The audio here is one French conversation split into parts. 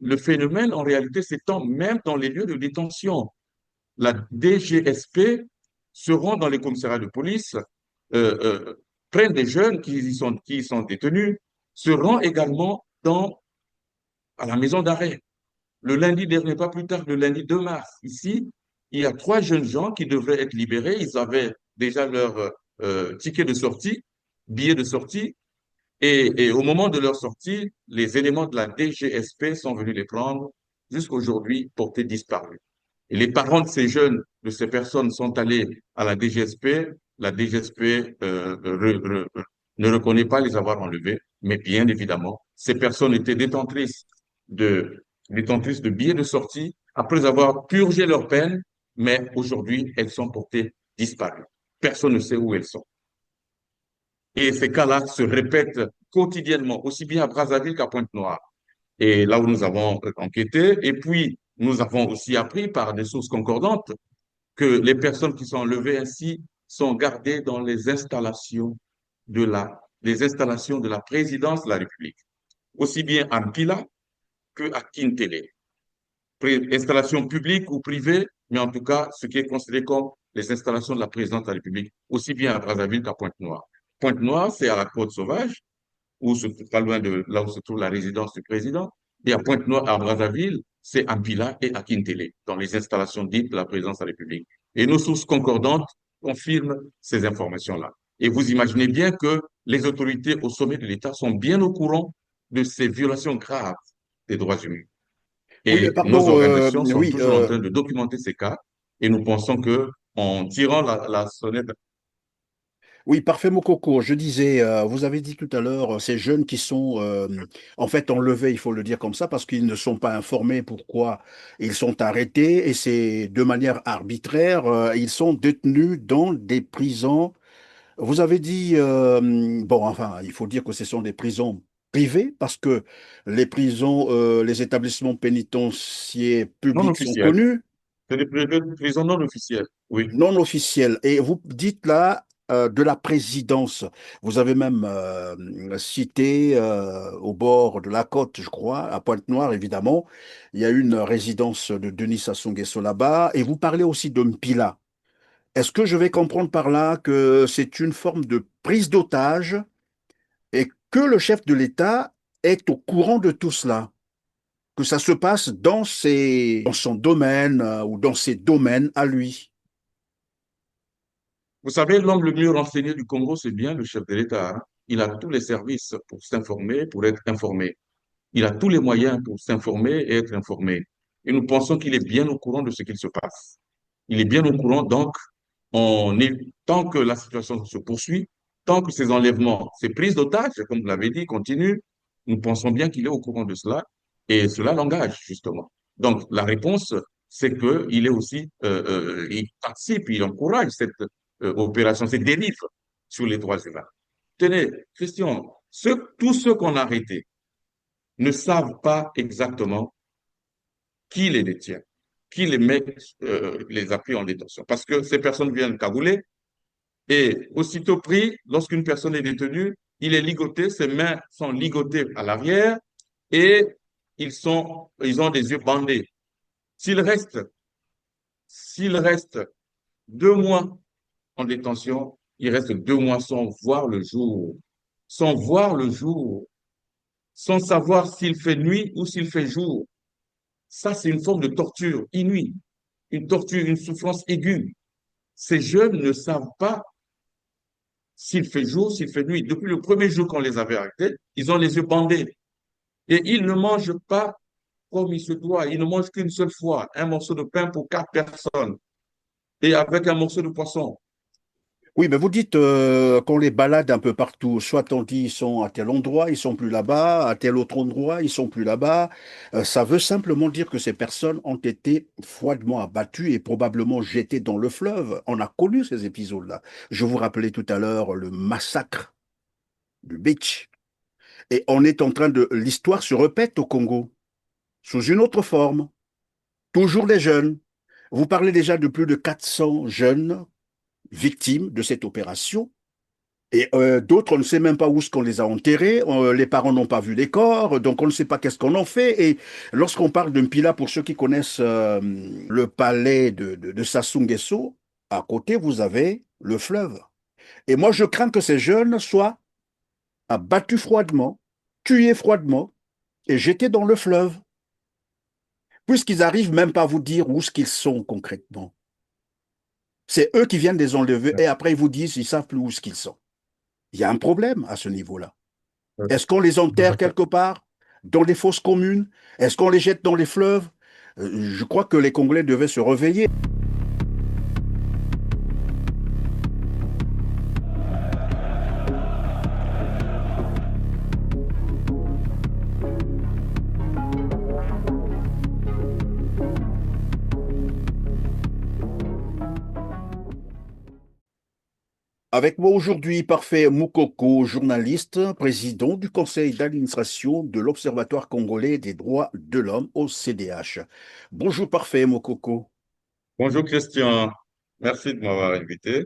le phénomène, en réalité, s'étend même dans les lieux de détention. La DGSP se rend dans les commissariats de police, prennent des jeunes qui y sont détenus, se rend également à la maison d'arrêt. Le lundi dernier, pas plus tard, le lundi 2 mars, ici, il y a trois jeunes gens qui devraient être libérés. Ils avaient déjà leur ticket de sortie, billet de sortie, et au moment de leur sortie, les éléments de la DGSP sont venus les prendre, jusqu'aujourd'hui portés disparus. Et les parents de ces jeunes, de ces personnes, sont allés à la DGSP. La DGSP ne reconnaît pas les avoir enlevés, mais bien évidemment, ces personnes étaient détentrices de billets de sortie après avoir purgé leur peine, mais aujourd'hui, elles sont portées disparues. Personne ne sait où elles sont. Et ces cas-là se répètent quotidiennement, aussi bien à Brazzaville qu'à Pointe-Noire. Et là où nous avons enquêté, et puis nous avons aussi appris par des sources concordantes que les personnes qui sont enlevées ainsi sont gardées dans les installations de la présidence de la République, aussi bien à Mpila que à Kintélé. Installations publiques ou privées, mais en tout cas, ce qui est considéré comme les installations de la présidence de la République, aussi bien à Brazzaville qu'à Pointe-Noire. Pointe-Noire, c'est à la Côte Sauvage, pas loin de là où se trouve la résidence du président. Et à Pointe-Noire, à Brazzaville, c'est à Mpila et à Kintélé, dans les installations dites de la présidence de la République. Et nos sources concordantes confirment ces informations-là. Et vous imaginez bien que les autorités au sommet de l'État sont bien au courant de ces violations graves des droits humains. Oui, mais Et nos pardon, organisations sont oui, toujours en train de documenter ces cas et nous pensons que en tirant la sonnette. oui, parfait, Mokoko. Je disais, vous avez dit tout à l'heure, ces jeunes qui sont en fait enlevés, il faut le dire comme ça, parce qu'ils ne sont pas informés pourquoi ils sont arrêtés, et c'est de manière arbitraire, ils sont détenus dans des prisons. Vous avez dit, bon, enfin, il faut dire que ce sont des prisons privées, parce que les prisons, les établissements pénitentiaires Non publics sont officielles. connus, C'est des prisons non officielles. Oui. non officiel. Et vous dites là de la présidence. Vous avez même cité au bord de la côte, je crois, à Pointe-Noire, évidemment. Il y a une résidence de Denis Sassou Nguesso là-bas. Et vous parlez aussi de Mpila. Est-ce que je vais comprendre par là que c'est une forme de prise d'otage et que le chef de l'État est au courant de tout cela? Que ça se passe dans son domaine ou dans ses domaines à lui? Vous savez, l'homme le mieux renseigné du Congo, c'est bien le chef de l'État, hein. Il a tous les services pour s'informer, pour être informé. Il a tous les moyens pour s'informer et être informé. Et nous pensons qu'il est bien au courant de ce qu'il se passe. Il est bien au courant, donc, tant que la situation se poursuit, tant que ces enlèvements, ces prises d'otages, comme vous l'avez dit, continuent, nous pensons bien qu'il est au courant de cela et cela l'engage, justement. Donc, la réponse, c'est qu'il est aussi, il participe, il encourage cette opération, cette dérive sur les droits humains. Tenez, question, tous ceux qu'on a arrêtés ne savent pas exactement qui les détient, qui les met, les a pris en détention. Parce que ces personnes viennent cagouler et aussitôt pris, lorsqu'une personne est détenue, il est ligoté, ses mains sont ligotées à l'arrière et ils ont des yeux bandés. S'il reste, s'il reste 2 mois en détention, il reste 2 mois sans voir le jour, sans voir le jour, sans savoir s'il fait nuit ou s'il fait jour. Ça, c'est une forme de torture inouïe, une torture, une souffrance aiguë. Ces jeunes ne savent pas s'il fait jour, s'il fait nuit. Depuis le premier jour qu'on les avait arrêtés, ils ont les yeux bandés. Et ils ne mangent pas comme il se doit. Ils ne mangent qu'une seule fois un morceau de pain pour 4 personnes et avec un morceau de poisson. Oui, mais vous dites qu'on les balade un peu partout. Soit on dit ils sont à tel endroit, ils sont plus là-bas, à tel autre endroit, ils sont plus là-bas. Ça veut simplement dire que ces personnes ont été froidement abattues et probablement jetées dans le fleuve. On a connu ces épisodes-là. Je vous rappelais tout à l'heure le massacre du Beach. Et on est en train de... L'histoire se répète au Congo, sous une autre forme. Toujours des jeunes. Vous parlez déjà de plus de 400 jeunes victimes de cette opération. Et d'autres, on ne sait même pas où est-ce qu'on les a enterrés, les parents n'ont pas vu les corps, donc on ne sait pas qu'est-ce qu'on en fait. Et lorsqu'on parle d'un Mpila, pour ceux qui connaissent le palais de Sassou Nguesso, à côté, vous avez le fleuve. Et moi, je crains que ces jeunes soient abattus froidement, tués froidement et jetés dans le fleuve, puisqu'ils arrivent même pas à vous dire où est-ce qu'ils sont concrètement. C'est eux qui viennent les enlever et après ils vous disent ils savent plus où est-ce qu'ils sont. Il y a un problème à ce niveau-là. Est-ce qu'on les enterre quelque part dans des fosses communes? Est-ce qu'on les jette dans les fleuves? Je crois que les Congolais devaient se réveiller. Avec moi aujourd'hui, Parfait Moukoko, journaliste, président du conseil d'administration de l'Observatoire congolais des droits de l'homme au CDH. Bonjour Parfait Moukoko. Bonjour Christian, merci de m'avoir invité.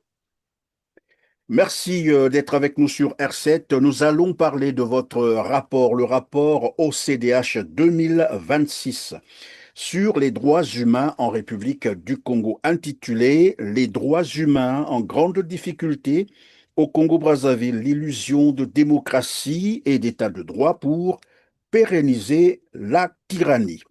Merci d'être avec nous sur R7. Nous allons parler de votre rapport, le rapport OCDH 2026 sur les droits humains en République du Congo, intitulé Les droits humains en grande difficulté au Congo-Brazzaville, l'illusion de démocratie et d'état de droit pour pérenniser la tyrannie.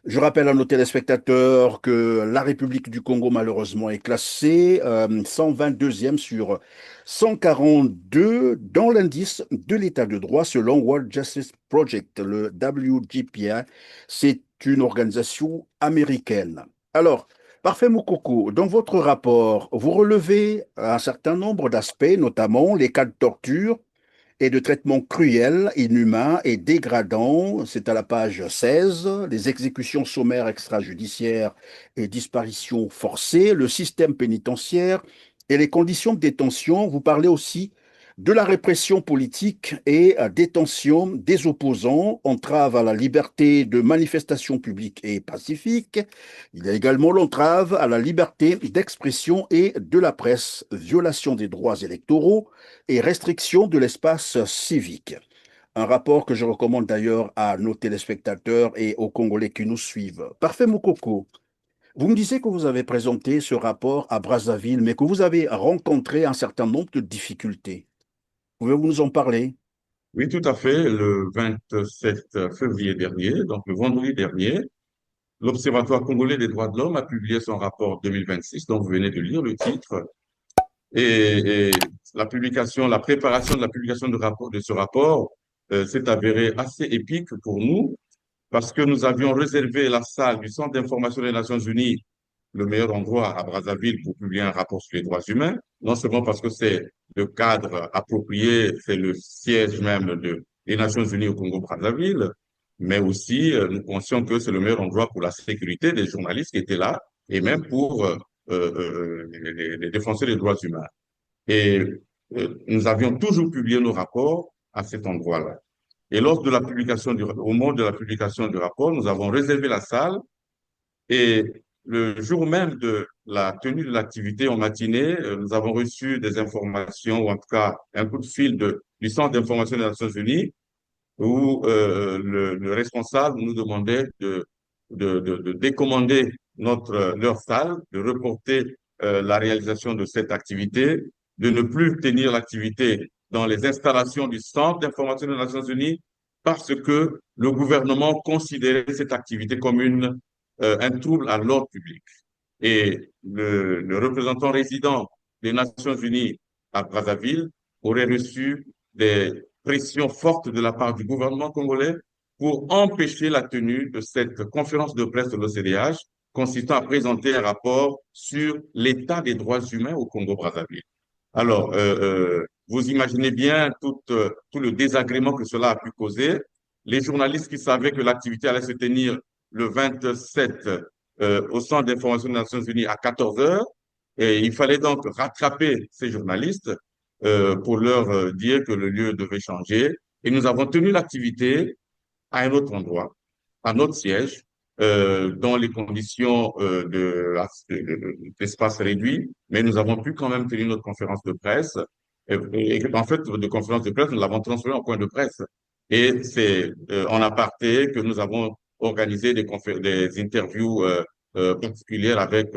Je rappelle à nos téléspectateurs que la République du Congo, malheureusement, est classée 122e sur 142 dans l'indice de l'état de droit selon World Justice Project, le WGPI. C'est une organisation américaine. Alors, Parfait Moukoko, dans votre rapport, vous relevez un certain nombre d'aspects, notamment les cas de torture, et de traitements cruels, inhumains et dégradants. C'est à la page 16, les exécutions sommaires extrajudiciaires et disparitions forcées, le système pénitentiaire et les conditions de détention. Vous parlez aussi de la répression politique et détention des opposants, entrave à la liberté de manifestation publique et pacifique. Il y a également l'entrave à la liberté d'expression et de la presse, violation des droits électoraux, et restriction de l'espace civique. Un rapport que je recommande d'ailleurs à nos téléspectateurs et aux Congolais qui nous suivent. Parfait Moukoko, vous me disiez que vous avez présenté ce rapport à Brazzaville, mais que vous avez rencontré un certain nombre de difficultés. Pouvez-vous nous en parler? Oui, tout à fait. Le 27 février dernier, donc le vendredi dernier, l'Observatoire congolais des droits de l'homme a publié son rapport 2026, dont vous venez de lire le titre. Et la publication, la préparation de la publication de ce rapport s'est avérée assez épique pour nous parce que nous avions réservé la salle du Centre d'information des Nations Unies, le meilleur endroit à Brazzaville pour publier un rapport sur les droits humains, non seulement parce que c'est le cadre approprié, c'est le siège même des Nations Unies au Congo-Brazzaville, mais aussi nous pensions que c'est le meilleur endroit pour la sécurité des journalistes qui étaient là et même pour les défenseurs des droits humains. Et nous avions toujours publié nos rapports à cet endroit-là. Et lors de la publication au moment de la publication du rapport, nous avons réservé la salle et le jour même de la tenue de l'activité en matinée, nous avons reçu des informations, ou en tout cas un coup de fil du Centre d'information des Nations Unies, où le responsable nous demandait de décommander leur salle, de reporter la réalisation de cette activité, de ne plus tenir l'activité dans les installations du Centre d'information des Nations Unies, parce que le gouvernement considérait cette activité comme un trouble à l'ordre public. Et le représentant résident des Nations Unies à Brazzaville aurait reçu des pressions fortes de la part du gouvernement congolais pour empêcher la tenue de cette conférence de presse de l'OCDH consistant à présenter un rapport sur l'état des droits humains au Congo-Brazzaville. Alors, vous imaginez bien tout le désagrément que cela a pu causer. Les journalistes qui savaient que l'activité allait se tenir le 27 au Centre d'information des Nations Unies à 14 heures, et il fallait donc rattraper ces journalistes pour leur dire que le lieu devait changer. Et nous avons tenu l'activité à un autre endroit, à notre siège, dans les conditions d'espace réduit, mais nous avons pu quand même tenir notre conférence de presse En fait, de conférence de presse, nous l'avons transformé en point de presse. Et c'est en aparté que nous avons organisé des interviews particulières avec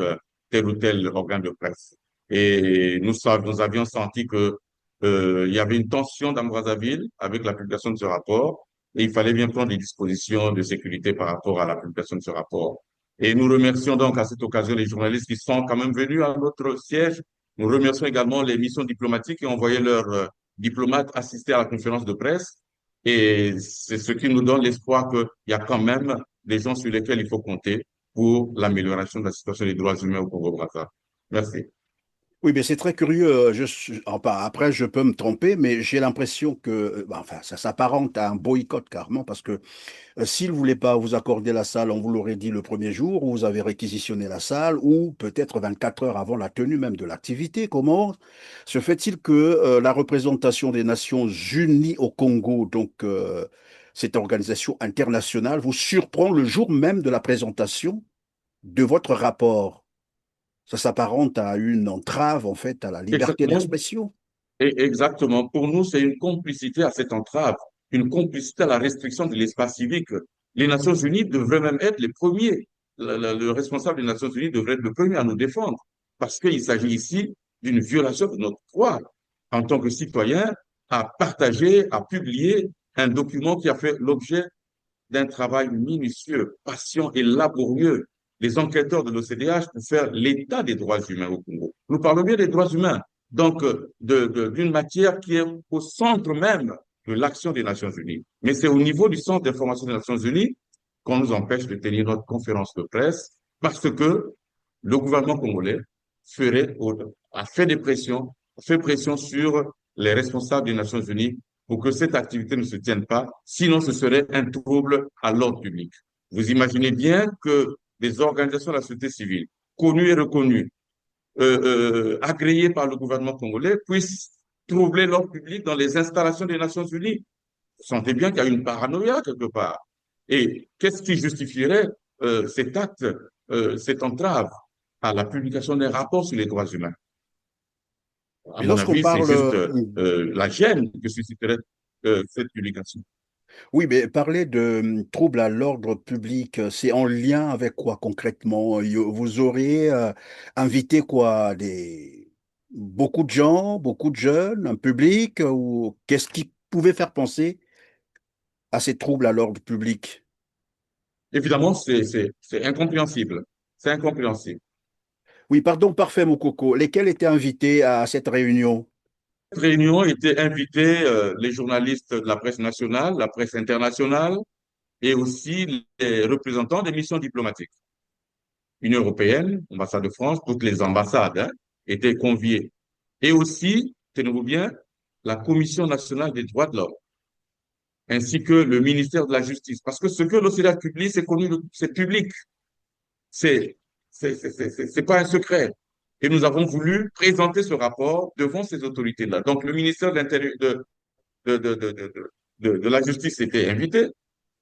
tel ou tel organe de presse. Et nous avions senti que il y avait une tension dans Brazzaville avec la publication de ce rapport et il fallait bien prendre des dispositions de sécurité par rapport à la publication de ce rapport. Et nous remercions donc à cette occasion les journalistes qui sont quand même venus à notre siège. Nous remercions également les missions diplomatiques qui ont envoyé leurs diplomates assister à la conférence de presse. Et c'est ce qui nous donne l'espoir qu'il y a quand même des gens sur lesquels il faut compter pour l'amélioration de la situation des droits humains au Congo-Brazzaville. Merci. Oui, mais c'est très curieux. Enfin, après, je peux me tromper, mais j'ai l'impression que, bah, enfin, ça s'apparente à un boycott carrément, parce que s'il ne voulait pas vous accorder la salle, on vous l'aurait dit le premier jour, où vous avez réquisitionné la salle, ou peut-être 24 heures avant la tenue même de l'activité. Comment se fait-il que la représentation des Nations Unies au Congo, donc cette organisation internationale, vous surprend le jour même de la présentation de votre rapport? Ça s'apparente à une entrave, en fait, à la liberté Exactement. d'expression. Exactement. Pour nous, c'est une complicité à cette entrave, une complicité à la restriction de l'espace civique. Les Nations Unies devraient même être les premiers. Le responsable des Nations Unies devrait être le premier à nous défendre, parce qu'il s'agit ici d'une violation de notre droit en tant que citoyen à partager, à publier un document qui a fait l'objet d'un travail minutieux, patient et laborieux des enquêteurs de l'OCDH pour faire l'état des droits humains au Congo. Nous parlons bien des droits humains, donc d'une matière qui est au centre même de l'action des Nations Unies. Mais c'est au niveau du Centre d'information des Nations Unies qu'on nous empêche de tenir notre conférence de presse parce que le gouvernement congolais ferait, a fait des pressions, a fait pression sur les responsables des Nations Unies pour que cette activité ne se tienne pas, sinon ce serait un trouble à l'ordre public. Vous imaginez bien que des organisations de la société civile, connues et reconnues, agréées par le gouvernement congolais, puissent troubler l'ordre public dans les installations des Nations Unies. Vous sentez bien qu'il y a une paranoïa quelque part. Et qu'est-ce qui justifierait cet acte, cette entrave à la publication des rapports sur les droits humains? À Mais mon lorsqu'on avis, c'est parle, juste la gêne que susciterait cette publication. oui, mais parler de troubles à l'ordre public, c'est en lien avec quoi concrètement? Vous auriez invité quoi? Beaucoup de gens, beaucoup de jeunes, un public, ou qu'est-ce qui pouvait faire penser à ces troubles à l'ordre public? Évidemment, c'est incompréhensible. C'est incompréhensible. Oui, pardon, parfait, Moukoko. Lesquels étaient invités à cette réunion? Cette réunion était invité les journalistes de la presse nationale, la presse internationale et aussi les représentants des missions diplomatiques. Union européenne, ambassade de France, toutes les ambassades étaient conviées. Et aussi, tenez-vous bien, la Commission nationale des droits de l'homme, ainsi que le ministère de la Justice. Parce que ce que l'OCDE publie, c'est connu, c'est public. C'est, c'est pas un secret. Et nous avons voulu présenter ce rapport devant ces autorités-là. Donc, le ministère de l'Intérieur, de, de, de, de, de la Justice était invité,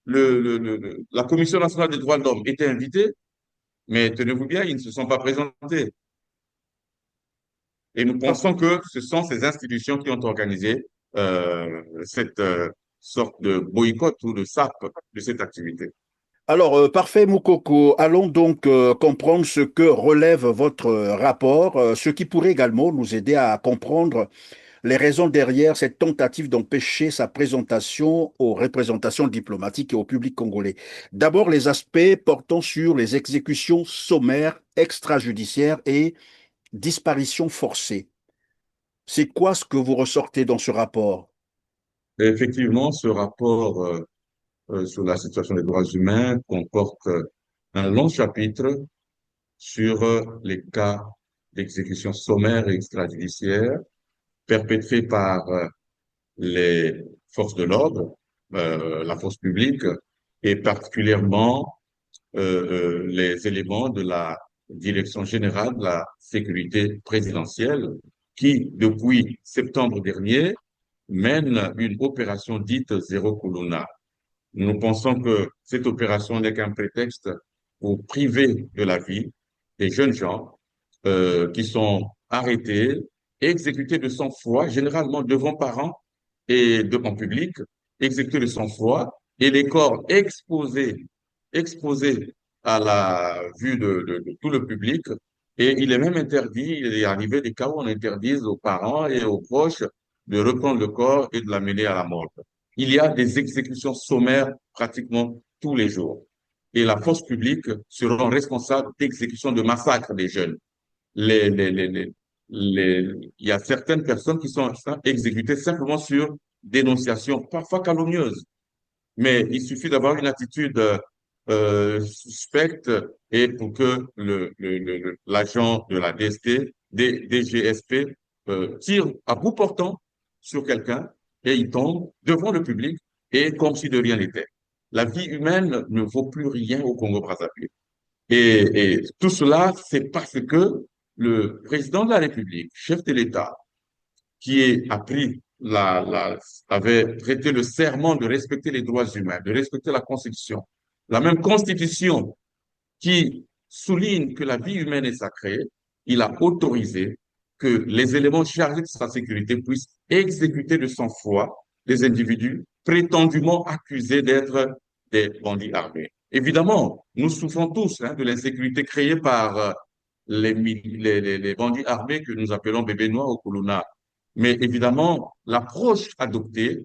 la Commission nationale des droits de l'homme était invitée, mais tenez-vous bien, ils ne se sont pas présentés. Et nous pensons que ce sont ces institutions qui ont organisé cette sorte de boycott ou de sape de cette activité. Alors, parfait, Moukoko. Allons donc comprendre ce que relève votre rapport, ce qui pourrait également nous aider à comprendre les raisons derrière cette tentative d'empêcher sa présentation aux représentations diplomatiques et au public congolais. D'abord, les aspects portant sur les exécutions sommaires, extrajudiciaires et disparitions forcées. C'est quoi ce que vous ressortez dans ce rapport? Et effectivement, ce rapport sur la situation des droits humains comporte un long chapitre sur les cas d'exécution sommaire et extrajudiciaire perpétrés par les forces de l'ordre, la force publique, et particulièrement les éléments de la Direction générale de la sécurité présidentielle qui, depuis septembre dernier, mène une opération dite Zéro Kuluna. Nous pensons que cette opération n'est qu'un prétexte pour priver de la vie des jeunes gens qui sont arrêtés exécutés de sang-froid, généralement devant parents en public, exécutés de sang-froid, et les corps exposés à la vue de tout le public. Et il est même interdit, il est arrivé des cas où on interdise aux parents et aux proches de reprendre le corps et de l'amener à la morgue. Il y a des exécutions sommaires pratiquement tous les jours. Et la force publique sera responsable d'exécution de massacres des jeunes. Les, les, les, les, il y a certaines personnes qui sont exécutées simplement sur dénonciation, parfois calomnieuse. Mais il suffit d'avoir une attitude suspecte et pour que l'agent de la DST, DGSP, tire à bout portant sur quelqu'un et il tombe devant le public et comme si de rien n'était. La vie humaine ne vaut plus rien au Congo-Brazzaville. Et tout cela, c'est parce que le président de la République, chef de l'État, a pris avait prêté le serment de respecter les droits humains, de respecter la Constitution. La même Constitution qui souligne que la vie humaine est sacrée, il a autorisé que les éléments chargés de sa sécurité puissent exécuter de sang-froid des individus prétendument accusés d'être des bandits armés. Évidemment, nous souffrons tous de l'insécurité créée par les bandits armés que nous appelons bébés noirs au Kuluna. Mais évidemment, l'approche adoptée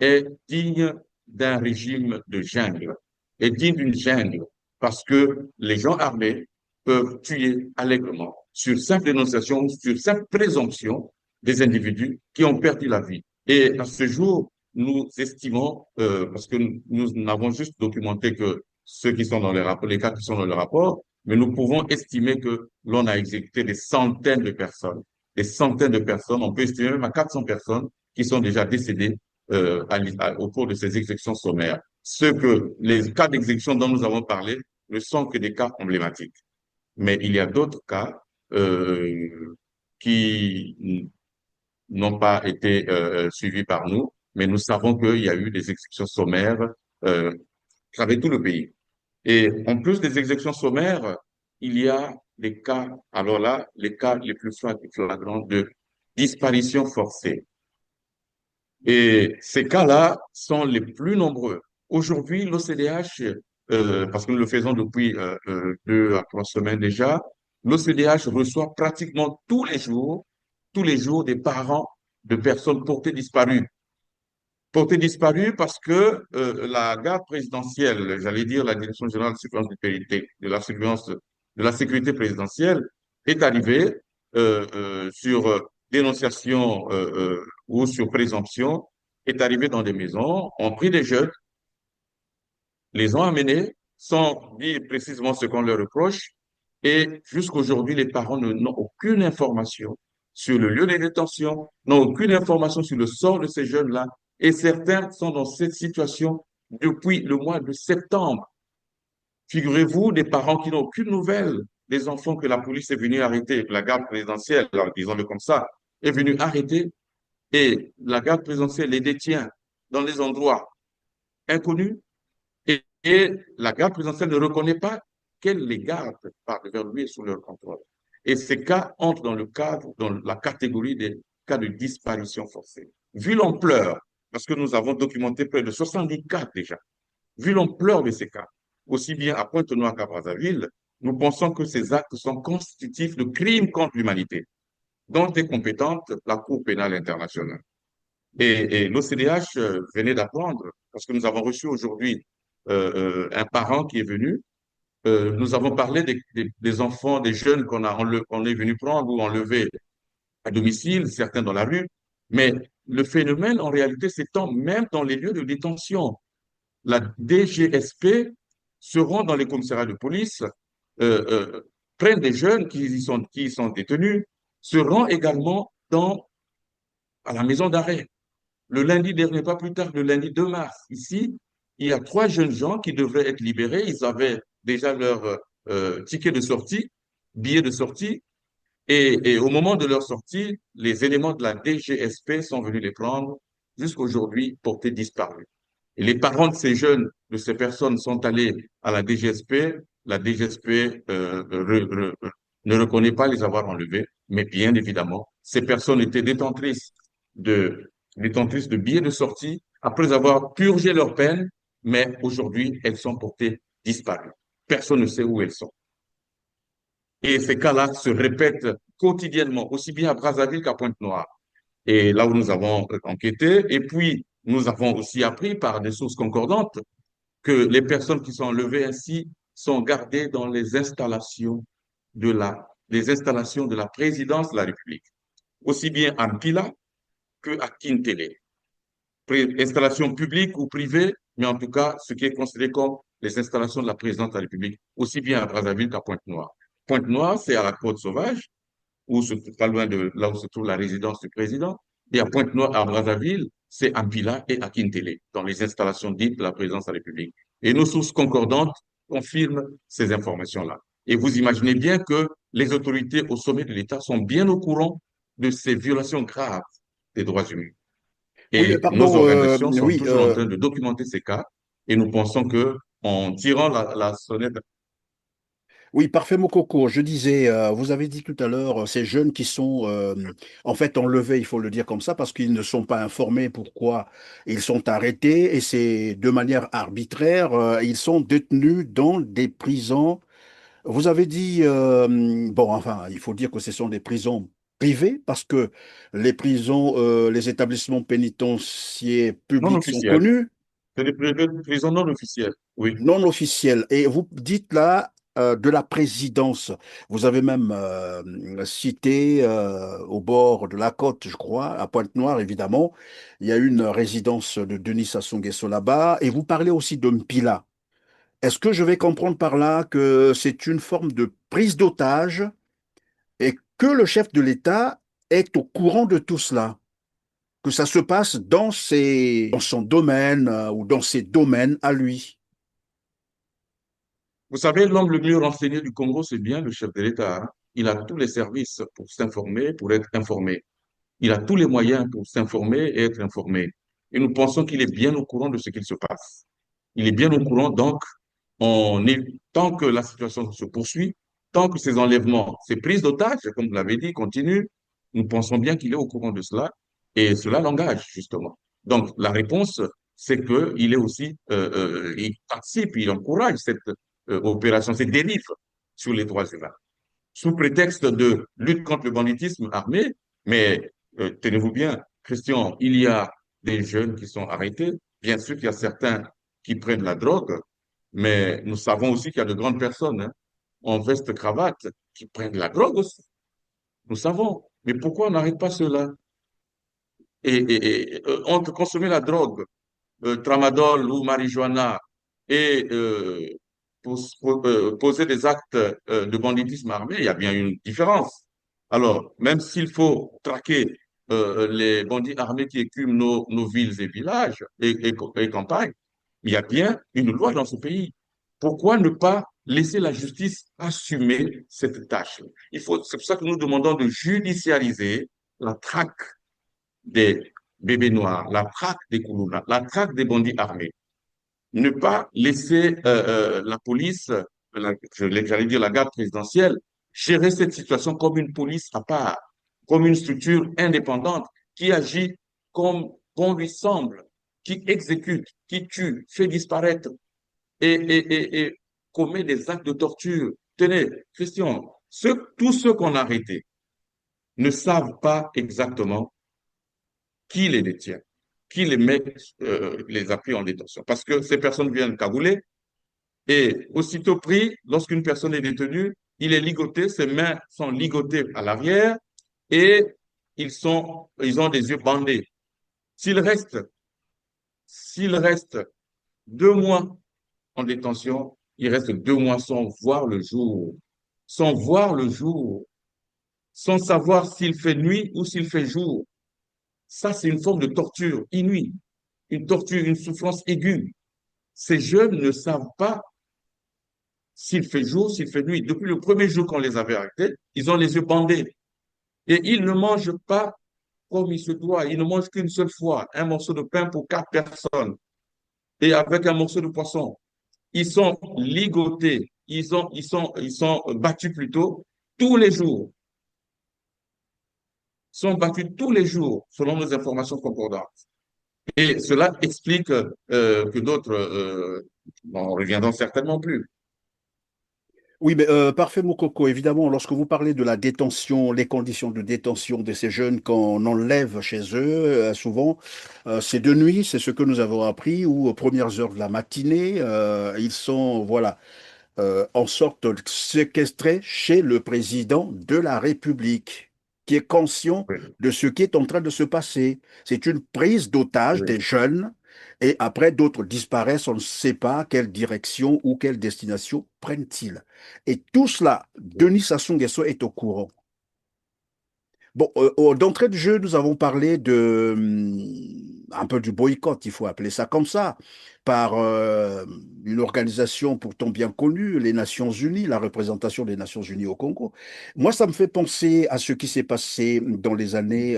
est digne d'un régime de jungle, est digne d'une jungle, parce que les gens armés peuvent tuer allègrement sur simple dénonciation, sur simple présomption des individus qui ont perdu la vie. Et à ce jour, nous estimons, parce que nous n'avons juste documenté que ceux qui sont dans les rapports, les cas qui sont dans le rapport, mais nous pouvons estimer que l'on a exécuté des centaines de personnes, des centaines de personnes, on peut estimer même à 400 personnes qui sont déjà décédées au cours de ces exécutions sommaires. Les cas d'exécution dont nous avons parlé ne sont que des cas emblématiques. Mais il y a d'autres cas qui n'ont pas été suivis par nous, mais nous savons qu'il y a eu des exécutions sommaires à travers tout le pays. Et en plus des exécutions sommaires, il y a des cas, alors là, les cas les plus flagrants de disparition forcée. Et ces cas-là sont les plus nombreux. Aujourd'hui, l'OCDH, parce que nous le faisons depuis 2 à 3 semaines déjà, l'OCDH reçoit pratiquement tous les jours des parents de personnes portées disparues. Portées disparues parce que la garde présidentielle, j'allais dire la Direction générale de surveillance de la sécurité présidentielle, est arrivée sur dénonciation ou sur présomption, est arrivée dans des maisons, ont pris des jeunes, les ont amenés sans dire précisément ce qu'on leur reproche, et jusqu'aujourd'hui, les parents n'ont aucune information sur le lieu de détention, n'ont aucune information sur le sort de ces jeunes-là, et certains sont dans cette situation depuis le mois de septembre. Figurez-vous, des parents qui n'ont aucune nouvelle des enfants que la police est venue arrêter, la garde présidentielle, disons-le comme ça, est venue arrêter et la garde présidentielle les détient dans des endroits inconnus et la garde présidentielle ne reconnaît pas qu'elle les garde par devers lui et sous leur contrôle. Et ces cas entrent dans le cadre, dans la catégorie des cas de disparition forcée. Vu l'ampleur, parce que nous avons documenté près de 70 cas déjà, vu l'ampleur de ces cas, aussi bien à Pointe-Noire qu'à Brazzaville, nous pensons que ces actes sont constitutifs de crimes contre l'humanité, dont est compétente la Cour pénale internationale. Et l'OCDH venait d'apprendre, parce que nous avons reçu aujourd'hui un parent qui est venu. Nous avons parlé des enfants, des jeunes qu'on est venu prendre ou enlever à domicile, certains dans la rue. Mais le phénomène, en réalité, s'étend même dans les lieux de détention. La DGSP se rend dans les commissariats de police, prennent des jeunes qui y sont détenus, se rend également à la maison d'arrêt. Le lundi dernier, pas plus tard, le lundi 2 mars, ici, il y a 3 jeunes gens qui devraient être libérés. Ils avaient déjà leur ticket de sortie, billet de sortie, et au moment de leur sortie, les éléments de la DGSP sont venus les prendre, jusqu'aujourd'hui portés disparus. Et les parents de ces jeunes, de ces personnes, sont allés à la DGSP. La DGSP ne reconnaît pas les avoir enlevés, mais bien évidemment, ces personnes étaient détentrices de billets de sortie après avoir purgé leur peine, mais aujourd'hui, elles sont portées disparues. Personne ne sait où elles sont. Et ces cas-là se répètent quotidiennement, aussi bien à Brazzaville qu'à Pointe-Noire. Et là où nous avons enquêté, et puis nous avons aussi appris par des sources concordantes que les personnes qui sont enlevées ainsi sont gardées dans les installations de la présidence de la République, aussi bien à Mpila que à Kintele. Installations publiques ou privées, mais en tout cas, ce qui est considéré comme les installations de la présidence de la République, aussi bien à Brazzaville qu'à Pointe-Noire. Pointe-Noire, c'est à la Côte-Sauvage, pas loin de là où se trouve la résidence du président. Et à Pointe-Noire, à Brazzaville, c'est à Mpila et à Kintele, dans les installations dites de la présidence de la République. Et nos sources concordantes confirment ces informations-là. Et vous imaginez bien que les autorités au sommet de l'État sont bien au courant de ces violations graves des droits humains. Oui, mais Et nos pardon, organisations sont oui, toujours en train de documenter ces cas et nous pensons que en tirant la sonnette. oui, parfait, Mokoko. Je disais, vous avez dit tout à l'heure, ces jeunes qui sont en fait enlevés, il faut le dire comme ça, parce qu'ils ne sont pas informés pourquoi ils sont arrêtés, et c'est de manière arbitraire, ils sont détenus dans des prisons. Vous avez dit, bon, enfin, il faut dire que ce sont des prisons privées, parce que les prisons, les établissements pénitentiaires Non publics sont officielles. connus, C'est des prisons non officielles. Oui. non officielles. Et vous dites là de la présidence. Vous avez même cité au bord de la côte, je crois, à Pointe-Noire, évidemment, il y a une résidence de Denis Sassou Nguesso là-bas. Et vous parlez aussi de Mpila. Est-ce que je vais comprendre par là que c'est une forme de prise d'otage et que le chef de l'État est au courant de tout cela? Que ça se passe dans son domaine ou dans ses domaines à lui? Vous savez, l'homme le mieux renseigné du Congo, c'est bien le chef de l'État, hein. Il a tous les services pour s'informer, pour être informé. Il a tous les moyens pour s'informer et être informé. Et nous pensons qu'il est bien au courant de ce qu'il se passe. Il est bien au courant, donc, tant que la situation se poursuit, tant que ces enlèvements, ces prises d'otages, comme vous l'avez dit, continuent, nous pensons bien qu'il est au courant de cela et cela l'engage, justement. Donc, la réponse, c'est qu'il est aussi, il participe, il encourage cette opération, cette dérive sur les droits humains sous prétexte de lutte contre le banditisme armé. Mais tenez-vous bien, Christian, il y a des jeunes qui sont arrêtés. Bien sûr qu'il y a certains qui prennent la drogue, mais nous savons aussi qu'il y a de grandes personnes, hein, en veste-cravate qui prennent la drogue aussi. Nous savons. Mais pourquoi on n'arrête pas cela? On peut consommer la drogue, tramadol ou marijuana, et poser des actes de banditisme armé, il y a bien une différence. Alors, même s'il faut traquer les bandits armés qui écument nos villes et villages et campagnes, il y a bien une loi dans ce pays. Pourquoi ne pas laisser la justice assumer cette tâche? C'est pour ça que nous demandons de judiciariser la traque des bébés noirs, la traque des Koulouna, la traque des bandits armés. Ne pas laisser la police, j'allais dire la garde présidentielle, gérer cette situation comme une police à part, comme une structure indépendante qui agit comme bon lui semble, qui exécute, qui tue, fait disparaître et commet des actes de torture. Tenez, Christian, tous ceux qu'on a arrêtés ne savent pas exactement qui les détient, qui les met, les a pris en détention. Parce que ces personnes viennent cagouler et aussitôt pris, lorsqu'une personne est détenue, il est ligoté, ses mains sont ligotées à l'arrière et ils ont des yeux bandés. S'il reste, s'il reste 2 mois en détention, il reste 2 mois sans voir le jour, sans voir le jour, sans savoir s'il fait nuit ou s'il fait jour. Ça, c'est une forme de torture inouïe, une torture, une souffrance aiguë. Ces jeunes ne savent pas s'il fait jour, s'il fait nuit. Depuis le premier jour qu'on les avait arrêtés, ils ont les yeux bandés. Et ils ne mangent pas comme il se doit. Ils ne mangent qu'une seule fois un morceau de pain pour 4 personnes et avec un morceau de poisson. Ils sont ligotés, ils sont battus plutôt tous les jours, sont battus tous les jours, selon nos informations concordantes. Et cela explique que d'autres n'en reviendront certainement plus. Oui, mais parfait, Moukoko. Évidemment, lorsque vous parlez de la détention, les conditions de détention de ces jeunes qu'on enlève chez eux, souvent, c'est de nuit, c'est ce que nous avons appris, ou aux premières heures de la matinée, ils sont, voilà, en sorte séquestrés chez le président de la République, qui est conscient Oui, de ce qui est en train de se passer. C'est une prise d'otage oui, des jeunes, et après d'autres disparaissent, on ne sait pas quelle direction ou quelle destination prennent-ils. Et tout cela, oui, Denis Sassou Nguesso est au courant. Bon, d'entrée de jeu, nous avons parlé de un peu du boycott, il faut appeler ça comme ça, par une organisation pourtant bien connue, les Nations Unies, la représentation des Nations Unies au Congo. Moi, ça me fait penser à ce qui s'est passé dans les années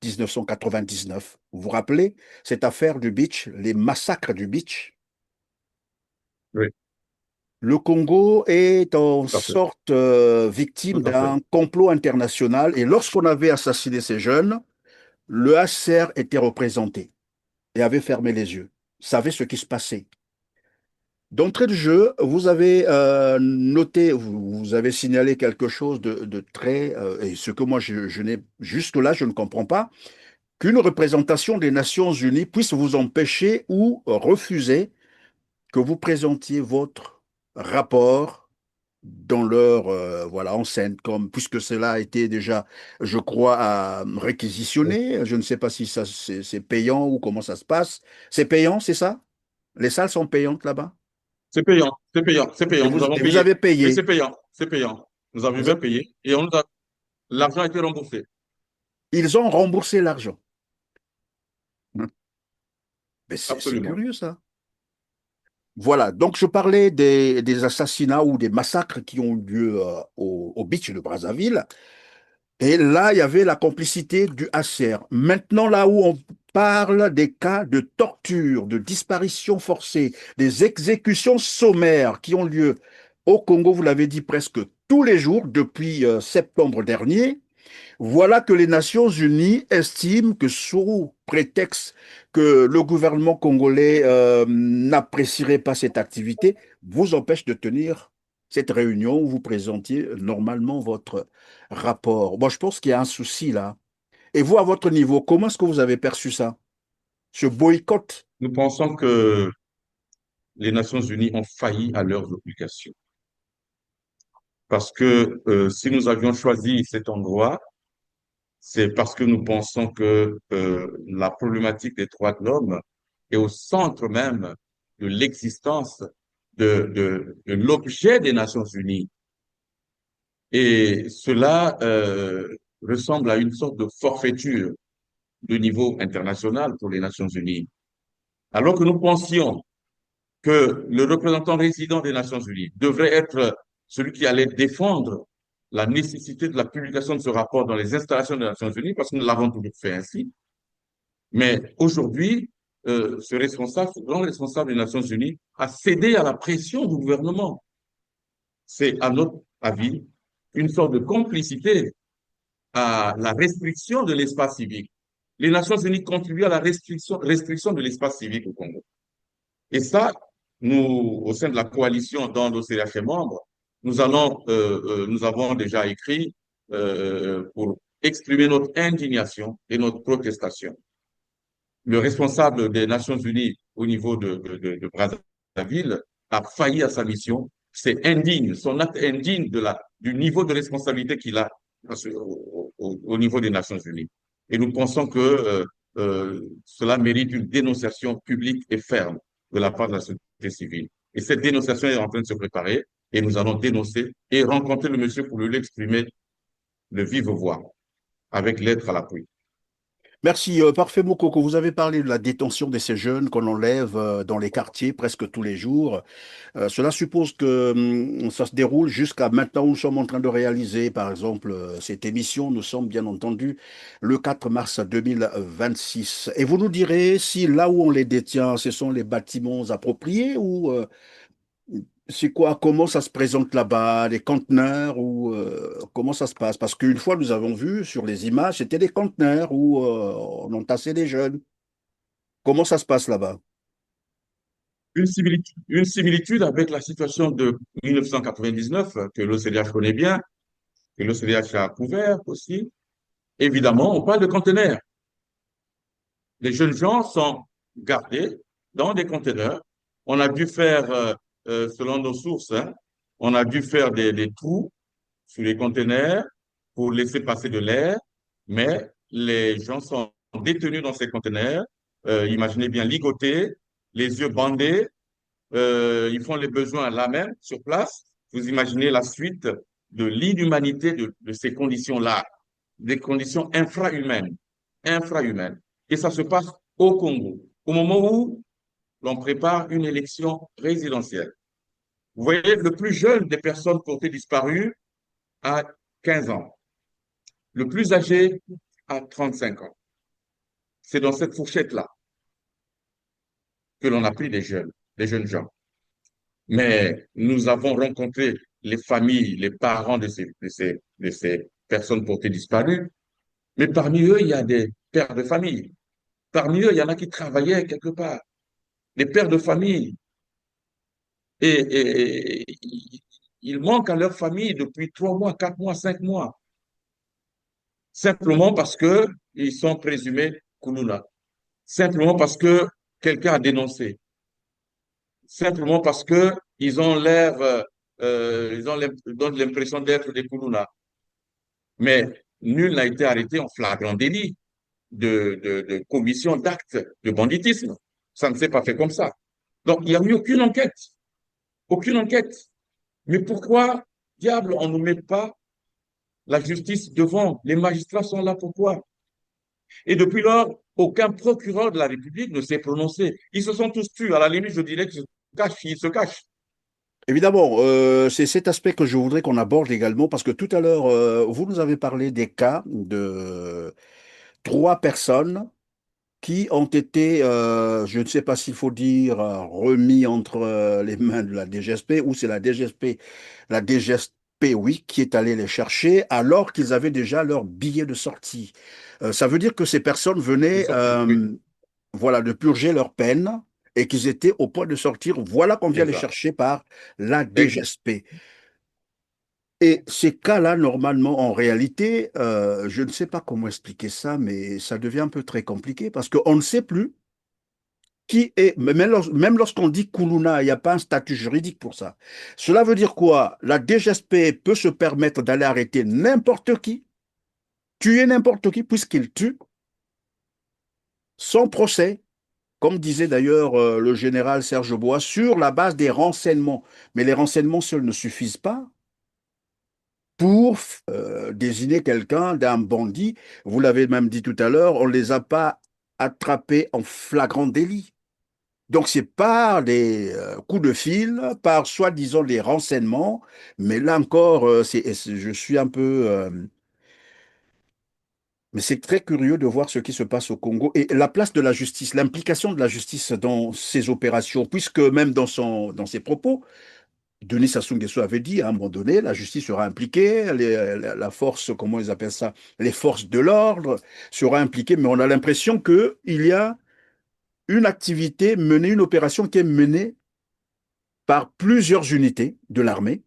1999. Vous vous rappelez cette affaire du beach, les massacres du beach? oui, Le Congo est en tout à fait, sorte victime tout à fait. d'un complot international et lorsqu'on avait assassiné ces jeunes, le HCR était représenté et avait fermé les yeux, savait ce qui se passait. D'entrée de jeu, vous avez noté, vous avez signalé quelque chose de très, et ce que moi je n'ai jusque-là, je ne comprends pas, qu'une représentation des Nations Unies puisse vous empêcher ou refuser que vous présentiez votre rapport dans leur voilà, enceinte, comme, puisque cela a été déjà, je crois, Oui. réquisitionné. Je ne sais pas si ça c'est payant ou comment ça se passe. C'est payant, c'est ça? Les salles sont payantes là-bas? C'est payant, c'est payant, c'est Et payant. Nous avons vous payé. avez Oui, payé. c'est payant, c'est payant. Nous avions Vous a- bien payé et l'argent a été remboursé. Ils ont remboursé l'argent. Mais c'est Absolument. curieux ça. Voilà, donc je parlais des assassinats ou des massacres qui ont eu lieu au beach de Brazzaville. Et là, il y avait la complicité du HCR. Maintenant, là où on parle des cas de torture, de disparition forcée, des exécutions sommaires qui ont lieu au Congo, vous l'avez dit presque tous les jours depuis septembre dernier, voilà que les Nations Unies estiment que sous prétexte que le gouvernement congolais n'apprécierait pas cette activité, vous empêche de tenir cette réunion où vous présentiez normalement votre rapport. Moi, je pense qu'il y a un souci là. Et vous, à votre niveau, comment est-ce que vous avez perçu ça? Ce boycott? Nous pensons que les Nations Unies ont failli à leurs obligations. Parce que si nous avions choisi cet endroit, c'est parce que nous pensons que la problématique des droits de l'homme est au centre même de l'existence de l'objet des Nations Unies. Et cela ressemble à une sorte de forfaiture de niveau international pour les Nations Unies. Alors que nous pensions que le représentant résident des Nations Unies devrait être celui qui allait défendre la nécessité de la publication de ce rapport dans les installations des Nations Unies, parce que nous l'avons toujours fait ainsi. Mais aujourd'hui, ce grand responsable des Nations Unies a cédé à la pression du gouvernement. C'est, à notre avis, une sorte de complicité à la restriction de l'espace civique. Les Nations Unies contribuent à la restriction de l'espace civique au Congo. Et ça, nous, au sein de la coalition dont l'OCRH est membre, nous avons déjà écrit pour exprimer notre indignation et notre protestation. Le responsable des Nations Unies au niveau de Brazzaville a failli à sa mission. C'est indigne, son acte est indigne du niveau de responsabilité qu'il a au niveau des Nations Unies. Et nous pensons que cela mérite une dénonciation publique et ferme de la part de la société civile. Et cette dénonciation est en train de se préparer et nous allons dénoncer et rencontrer le monsieur pour lui exprimer de vive voix avec lettre à l'appui. Merci. Parfait, Mokoko. Vous avez parlé de la détention de ces jeunes qu'on enlève dans les quartiers presque tous les jours. Cela suppose que ça se déroule jusqu'à maintenant où nous sommes en train de réaliser, par exemple, cette émission. Nous sommes bien entendu le 4 mars 2026. Et vous nous direz si là où on les détient, ce sont les bâtiments appropriés ou c'est quoi? Comment ça se présente là-bas? Des conteneurs ou comment ça se passe? Parce qu'une fois, nous avons vu sur les images, c'était des conteneurs où on entassait des jeunes. Comment ça se passe là-bas? Une similitude avec la situation de 1999 que l'OCDH connaît bien, que l'OCDH a couvert aussi. Évidemment, on parle de conteneurs. Les jeunes gens sont gardés dans des conteneurs. On a dû faire, selon nos sources, hein, on a dû faire des trous sous les conteneurs pour laisser passer de l'air, mais les gens sont détenus dans ces conteneurs, imaginez bien ligotés, les yeux bandés, ils font les besoins là même, sur place. Vous imaginez la suite de l'inhumanité de ces conditions-là, des conditions infrahumaines, infrahumaines. Et ça se passe au Congo, au moment où l'on prépare une élection présidentielle. Vous voyez, le plus jeune des personnes portées disparues a 15 ans, le plus âgé a 35 ans. C'est dans cette fourchette-là que l'on a pris des jeunes gens. Mais nous avons rencontré les familles, les parents de ces personnes portées disparues. Mais parmi eux, il y a des pères de famille. Parmi eux, il y en a qui travaillaient quelque part. Des pères de famille. Ils manquent à leur famille depuis 3 mois, 4 mois, 5 mois. Simplement parce que ils sont présumés Kuluna. Simplement parce que quelqu'un a dénoncé. Simplement parce que ils ont l'air, ils donnent l'impression d'être des Kuluna. Mais nul n'a été arrêté en flagrant délit de commission d'actes de banditisme. Ça ne s'est pas fait comme ça. Donc, il n'y a eu aucune enquête. Aucune enquête. Mais pourquoi, diable, on ne met pas la justice devant? Les magistrats sont là pourquoi? Et depuis lors, aucun procureur de la République ne s'est prononcé. Ils se sont tous tus. À la limite, je dirais qu'ils se cachent. Ils se cachent. Évidemment, c'est cet aspect que je voudrais qu'on aborde également, parce que tout à l'heure, vous nous avez parlé des cas de trois personnes qui ont été, je ne sais pas s'il faut dire, remis entre les mains de la DGSP, ou c'est la DGSP, oui, qui est allée les chercher alors qu'ils avaient déjà leur billet de sortie. Ça veut dire que ces personnes Ils venaient, sont, oui, voilà, de purger leur peine et qu'ils étaient au point de sortir. Voilà qu'on vient les exact. chercher par la Exact. DGSP. Et ces cas-là, normalement, en réalité, je ne sais pas comment expliquer ça, mais ça devient un peu très compliqué parce qu'on ne sait plus qui est, même lorsqu'on dit Kuluna, il n'y a pas un statut juridique pour ça. Cela veut dire quoi? La DGSP peut se permettre d'aller arrêter n'importe qui, tuer n'importe qui, puisqu'il tue, sans procès, comme disait d'ailleurs le général Serge Bois, sur la base des renseignements. Mais les renseignements seuls ne suffisent pas pour désigner quelqu'un d'un bandit. Vous l'avez même dit tout à l'heure, on ne les a pas attrapés en flagrant délit. Donc, c'est par des coups de fil, par soi-disant des renseignements, mais là encore, je suis un peu... mais c'est très curieux de voir ce qui se passe au Congo et la place de la justice, l'implication de la justice dans ces opérations, puisque même dans ses propos, Denis Sassou Nguesso avait dit à un moment donné, la justice sera impliquée, la force, comment ils appellent ça, les forces de l'ordre sera impliquée, mais on a l'impression qu'il y a une activité menée, une opération qui est menée par plusieurs unités de l'armée,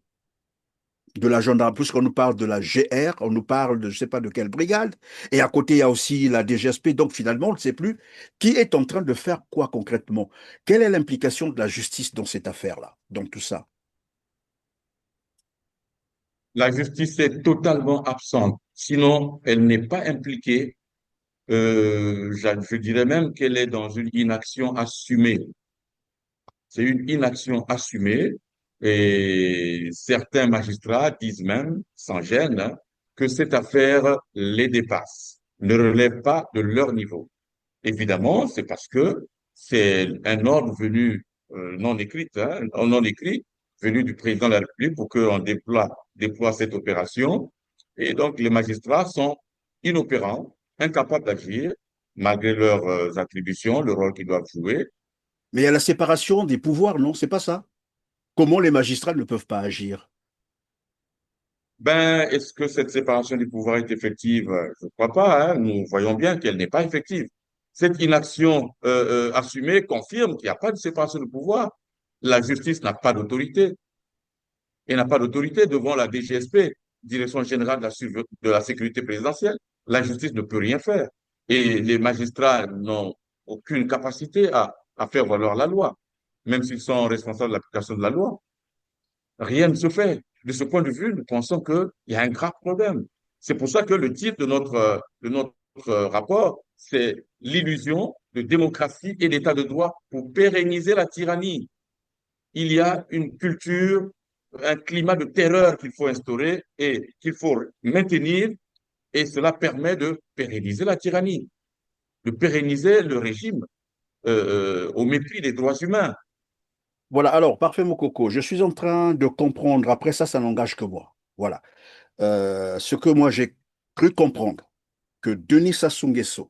de la gendarmerie, puisqu'on nous parle de la GR, on nous parle de je ne sais pas de quelle brigade, et à côté il y a aussi la DGSP, donc finalement on ne sait plus qui est en train de faire quoi concrètement. Quelle est l'implication de la justice dans cette affaire-là, dans tout ça? La justice est totalement absente. Sinon, elle n'est pas impliquée. Je dirais même qu'elle est dans une inaction assumée. C'est une inaction assumée et certains magistrats disent même, sans gêne, hein, que cette affaire les dépasse, ne relève pas de leur niveau. Évidemment, c'est parce que c'est un ordre venu non écrit, hein, non écrit, venu du président de la République pour qu'on déploie cette opération. Et donc, les magistrats sont inopérants, incapables d'agir, malgré leurs attributions, le rôle qu'ils doivent jouer. Mais il y a la séparation des pouvoirs, non? C'est pas ça? Comment les magistrats ne peuvent pas agir? Ben, est-ce que cette séparation du pouvoir est effective? Je ne crois pas, hein. Nous voyons bien qu'elle n'est pas effective. Cette inaction assumée confirme qu'il n'y a pas de séparation de pouvoir. La justice n'a pas d'autorité. Elle n'a pas d'autorité devant la DGSP, Direction générale de la sécurité présidentielle. La justice ne peut rien faire. Et les magistrats n'ont aucune capacité à faire valoir la loi, même s'ils sont responsables de l'application de la loi. Rien ne se fait. De ce point de vue, nous pensons qu'il y a un grave problème. C'est pour ça que le titre de notre rapport, c'est l'illusion de démocratie et d'état de droit pour pérenniser la tyrannie. Il y a une culture, un climat de terreur qu'il faut instaurer et qu'il faut maintenir, et cela permet de pérenniser la tyrannie, de pérenniser le régime au mépris des droits humains. Voilà, alors, parfait, mon coco. Je suis en train de comprendre. Après ça, ça n'engage que moi. Voilà. Ce que moi, j'ai cru comprendre, que Denis Sassou Nguesso,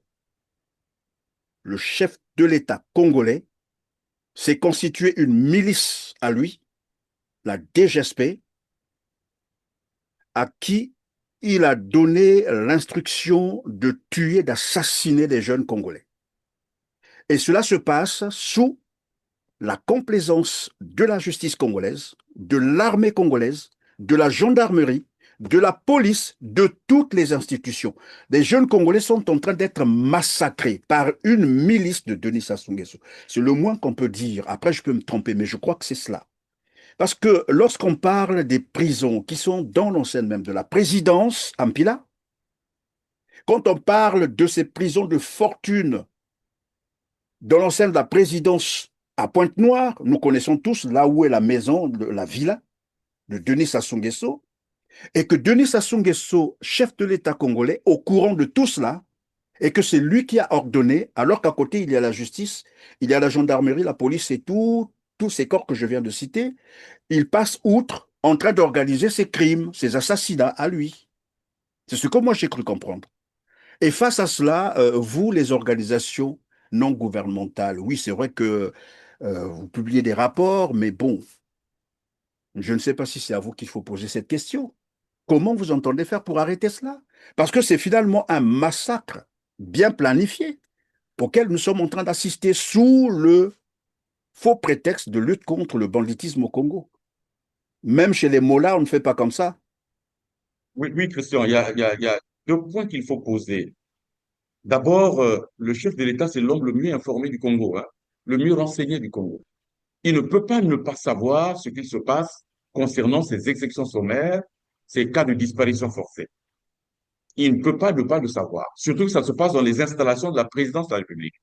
le chef de l'État congolais, s'est constitué une milice à lui, la DGSP, à qui il a donné l'instruction de tuer, d'assassiner des jeunes Congolais. Et cela se passe sous la complaisance de la justice congolaise, de l'armée congolaise, de la gendarmerie, de la police, de toutes les institutions. Les jeunes Congolais sont en train d'être massacrés par une milice de Denis Sassou Nguesso. C'est le moins qu'on peut dire. Après, je peux me tromper, mais je crois que c'est cela. Parce que lorsqu'on parle des prisons qui sont dans l'enceinte même de la présidence, Ampila, quand on parle de ces prisons de fortune dans l'enceinte de la présidence à Pointe-Noire, nous connaissons tous là où est la maison, la villa de Denis Sassou Nguesso, et que Denis Sassou Nguesso, chef de l'État congolais, au courant de tout cela, et que c'est lui qui a ordonné, alors qu'à côté, il y a la justice, il y a la gendarmerie, la police et tous ces corps que je viens de citer, il passe outre en train d'organiser ces crimes, ces assassinats à lui. C'est ce que moi j'ai cru comprendre. Et face à cela, vous, les organisations non gouvernementales, oui, c'est vrai que vous publiez des rapports, mais bon, je ne sais pas si c'est à vous qu'il faut poser cette question. Comment vous entendez faire pour arrêter cela? Parce que c'est finalement un massacre bien planifié auquel nous sommes en train d'assister sous le faux prétexte de lutte contre le banditisme au Congo. Même chez les Mollahs, on ne fait pas comme ça. Oui, oui, Christian, il y a deux points qu'il faut poser. D'abord, le chef de l'État, c'est l'homme le mieux informé du Congo, hein, le mieux renseigné du Congo. Il ne peut pas ne pas savoir ce qu'il se passe concernant ces exécutions sommaires, ces cas de disparition forcée. Il ne peut pas ne pas le savoir, surtout que ça se passe dans les installations de la présidence de la République.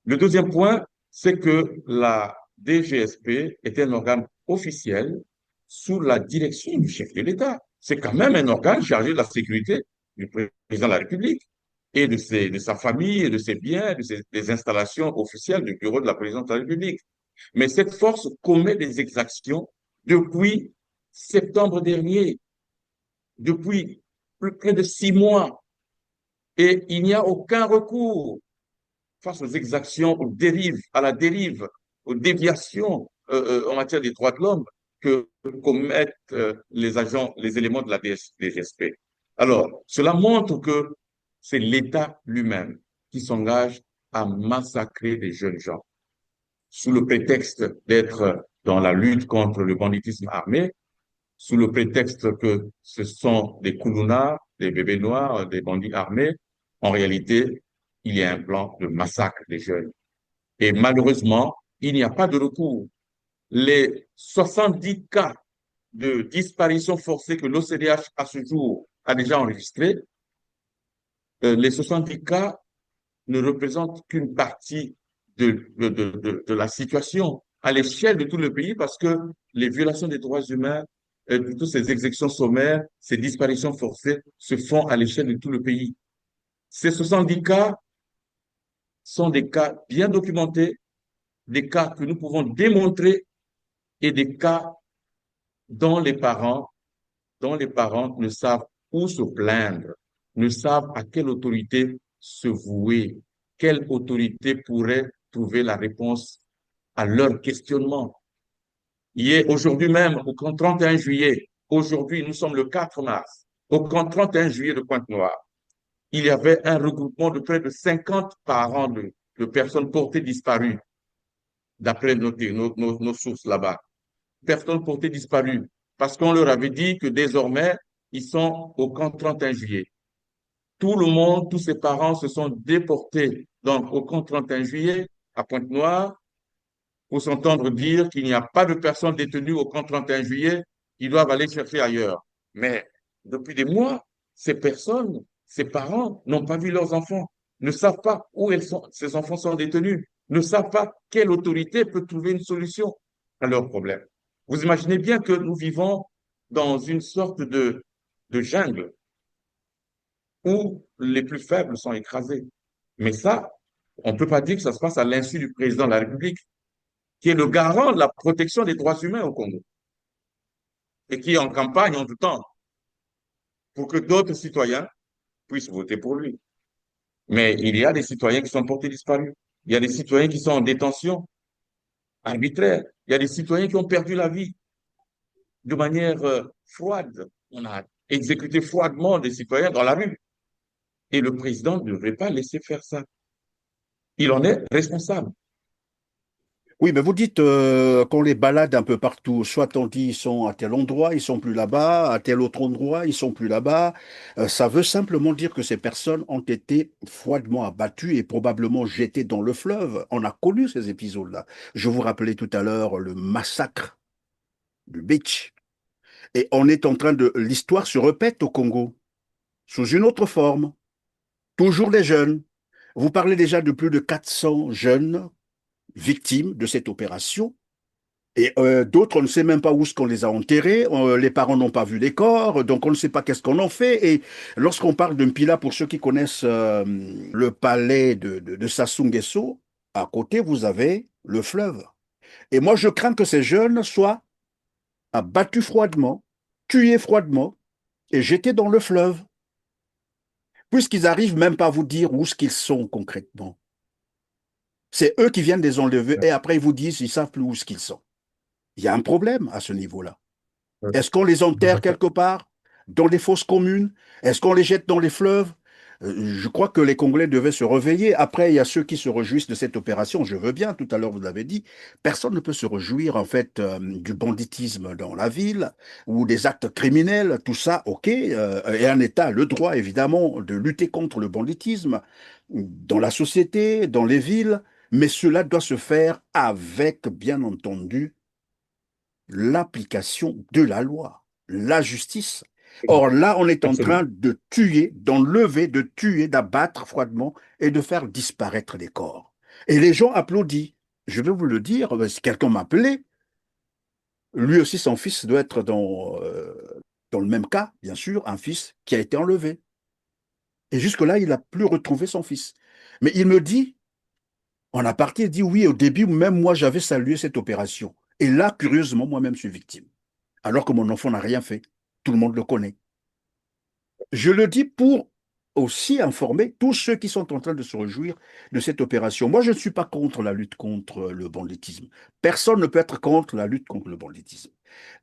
Le deuxième point, c'est que la DGSP est un organe officiel sous la direction du chef de l'État. C'est quand même un organe chargé de la sécurité du président de la République et de sa famille, et de ses biens, des installations officielles du bureau de la présidence de la République. Mais cette force commet des exactions depuis septembre dernier, depuis près de 6 mois, et il n'y a aucun recours face aux exactions, aux dérives, à la dérive, aux déviations en matière des droits de l'homme que commettent les agents, les éléments de la DGSP. Alors, cela montre que c'est l'État lui-même qui s'engage à massacrer des jeunes gens sous le prétexte d'être dans la lutte contre le banditisme armé, sous le prétexte que ce sont des koulounars, des bébés noirs, des bandits armés. En réalité, il y a un plan de massacre des jeunes. Et malheureusement, il n'y a pas de recours. Les 70 cas de disparition forcée que l'OCDH à ce jour a déjà enregistrés, les 70 cas ne représentent qu'une partie de la situation à l'échelle de tout le pays parce que les violations des droits humains, toutes ces exécutions sommaires, ces disparitions forcées se font à l'échelle de tout le pays. Ces 70 cas sont des cas bien documentés, des cas que nous pouvons démontrer et des cas dont dont les parents ne savent où se plaindre, ne savent à quelle autorité se vouer, quelle autorité pourrait trouver la réponse à leur questionnement. Aujourd'hui même, au 31 juillet, aujourd'hui, nous sommes le 4 mars, au 31 juillet de Pointe-Noire, il y avait un regroupement de près de 50 parents de personnes portées disparues, d'après nos sources là-bas. Personnes portées disparues, parce qu'on leur avait dit que désormais, ils sont au camp 31 juillet. Tout le monde, tous ces parents se sont déportés donc au camp 31 juillet à Pointe-Noire pour s'entendre dire qu'il n'y a pas de personnes détenues au camp 31 juillet, ils doivent aller chercher ailleurs. Mais depuis des mois, ces personnes, ces parents n'ont pas vu leurs enfants, ne savent pas où ces enfants sont détenus, ne savent pas quelle autorité peut trouver une solution à leurs problèmes. Vous imaginez bien que nous vivons dans une sorte de jungle où les plus faibles sont écrasés. Mais ça, on ne peut pas dire que ça se passe à l'insu du président de la République, qui est le garant de la protection des droits humains au Congo et qui est en campagne en tout temps pour que d'autres citoyens puissent voter pour lui. Mais il y a des citoyens qui sont portés disparus. Il y a des citoyens qui sont en détention arbitraire. Il y a des citoyens qui ont perdu la vie de manière froide. On a exécuté froidement des citoyens dans la rue. Et le président ne devrait pas laisser faire ça. Il en est responsable. Oui, mais vous dites qu'on les balade un peu partout. Soit on dit ils sont à tel endroit, ils sont plus là-bas, à tel autre endroit, ils sont plus là-bas. Ça veut simplement dire que ces personnes ont été froidement abattues et probablement jetées dans le fleuve. On a connu ces épisodes-là. Je vous rappelais tout à l'heure le massacre du Beach. Et on est en train de... L'histoire se répète au Congo, sous une autre forme. Toujours des jeunes. Vous parlez déjà de plus de 400 jeunes victimes de cette opération. Et d'autres, on ne sait même pas où est-ce qu'on les a enterrés. Les parents n'ont pas vu les corps, donc on ne sait pas qu'est-ce qu'on en fait. Et lorsqu'on parle de Mpila, pour ceux qui connaissent le palais de Sassou Nguesso, à côté, vous avez le fleuve. Et moi, je crains que ces jeunes soient abattus froidement, tués froidement et jetés dans le fleuve, puisqu'ils arrivent même pas à vous dire où est-ce qu'ils sont concrètement. C'est eux qui viennent les enlever et après ils vous disent ils savent plus où est-ce qu'ils sont. Il y a un problème à ce niveau-là. Est-ce qu'on les enterre quelque part dans des fosses communes? Est-ce qu'on les jette dans les fleuves? Je crois que les Congolais devaient se réveiller. Après, il y a ceux qui se réjouissent de cette opération. Je veux bien, tout à l'heure vous l'avez dit. Personne ne peut se réjouir en fait du banditisme dans la ville ou des actes criminels. Tout ça, ok. Et un État a le droit évidemment de lutter contre le banditisme dans la société, dans les villes. Mais cela doit se faire avec, bien entendu, l'application de la loi, la justice. Or là, on est en train Absolument. de tuer, d'enlever, de tuer, d'abattre froidement et de faire disparaître les corps. Et les gens applaudissent. Je vais vous le dire, si quelqu'un m'appelait, lui aussi, son fils doit être dans le même cas, bien sûr, un fils qui a été enlevé. Et jusque-là, il n'a plus retrouvé son fils. Mais il me dit, en aparté, il dit oui, au début, même moi, j'avais salué cette opération. Et là, curieusement, moi-même, je suis victime. Alors que mon enfant n'a rien fait. Tout le monde le connaît. Je le dis pour aussi informer tous ceux qui sont en train de se réjouir de cette opération. Moi, je ne suis pas contre la lutte contre le banditisme. Personne ne peut être contre la lutte contre le banditisme.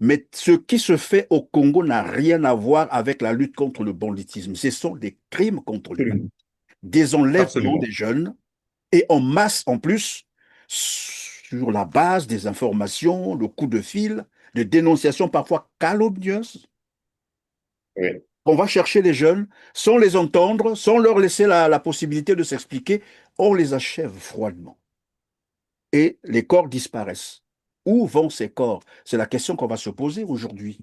Mais ce qui se fait au Congo n'a rien à voir avec la lutte contre le banditisme. Ce sont des crimes contre l'humanité, Absolument. des enlèvements Absolument. des jeunes et en masse en plus sur la base des informations, le coup de fil, de dénonciations parfois calomnieuses. Oui. On va chercher les jeunes sans les entendre, sans leur laisser la possibilité de s'expliquer. On les achève froidement et les corps disparaissent. Où vont ces corps? C'est la question qu'on va se poser aujourd'hui.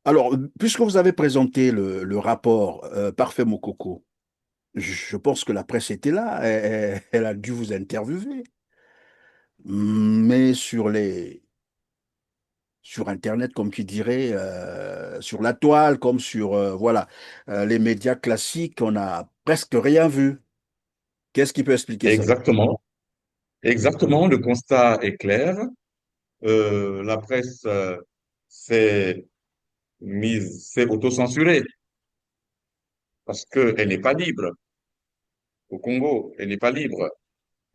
Alors, puisque vous avez présenté le rapport Parfait Mokoko, je pense que la presse était là, elle a dû vous interviewer. Mais sur Internet, comme qui dirait, sur la toile, comme sur voilà, les médias classiques, on n'a presque rien vu. Qu'est-ce qui peut expliquer ça? Exactement. Exactement. Le constat est clair. La presse s'est s'est autocensurée parce qu'elle n'est pas libre au Congo. Elle n'est pas libre.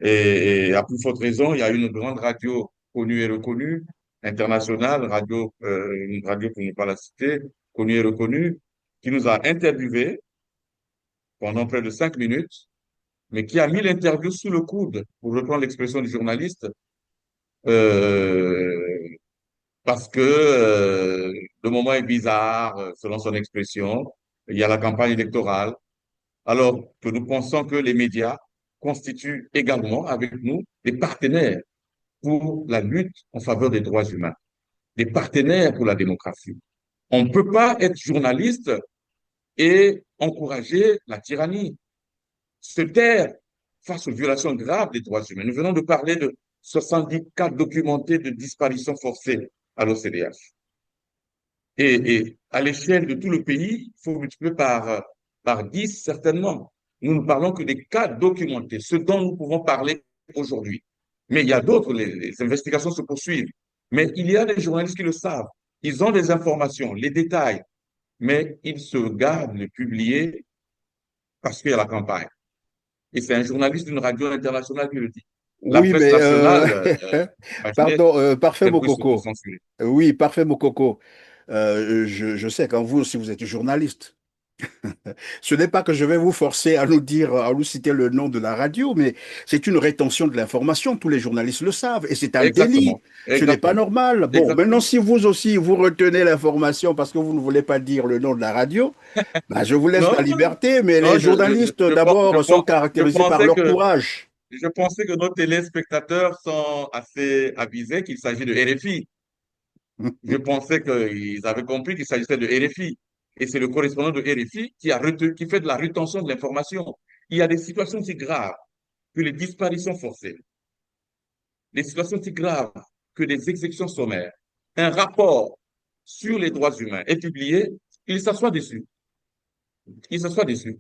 Et à plus forte raison, il y a une grande radio connue et reconnue, internationale, une radio pour ne pas la citer, connue et reconnue, qui nous a interviewés pendant près de 5 minutes, mais qui a mis l'interview sous le coude, pour reprendre l'expression du journaliste, euh, parce que le moment est bizarre, selon son expression. Il y a la campagne électorale, alors que nous pensons que les médias constituent également avec nous des partenaires pour la lutte en faveur des droits humains, des partenaires pour la démocratie. On ne peut pas être journaliste et encourager la tyrannie, se taire face aux violations graves des droits humains. Nous venons de parler de 70 cas documentés de disparition forcée à l'OCDH. Et à l'échelle de tout le pays, il faut multiplier par 10 certainement. Nous ne parlons que des cas documentés, ce dont nous pouvons parler aujourd'hui. Mais il y a d'autres, les investigations se poursuivent. Mais il y a des journalistes qui le savent. Ils ont des informations, les détails, mais ils se gardent de publier parce qu'il y a la campagne. Et c'est un journaliste d'une radio internationale qui le dit. La Oui, presse mais nationale, imaginez pardon, parfait qu'elle puisse Mokoko. s'autocensurer. Oui, parfait Mokoko. Je sais quand vous aussi vous êtes journaliste. Ce n'est pas que je vais vous forcer à nous dire, à nous citer le nom de la radio, mais c'est une rétention de l'information. Tous les journalistes le savent et c'est un délit. Exactement, Ce n'est pas exactement, normal. Bon, maintenant, exactement. si vous aussi vous retenez l'information parce que vous ne voulez pas dire le nom de la radio, bah, je vous laisse Non, la liberté. Mais non, les journalistes, d'abord, sont je caractérisés par pensais leur que, courage. je pensais que nos téléspectateurs sont assez avisés qu'il s'agit de RFI. Je pensais qu'ils avaient compris qu'il s'agissait de RFI. Et c'est le correspondant de RFI qui fait de la rétention de l'information. Il y a des situations si graves que les disparitions forcées, des situations si graves que des exécutions sommaires. Un rapport sur les droits humains est publié, il s'assoit dessus. Il s'assoit dessus.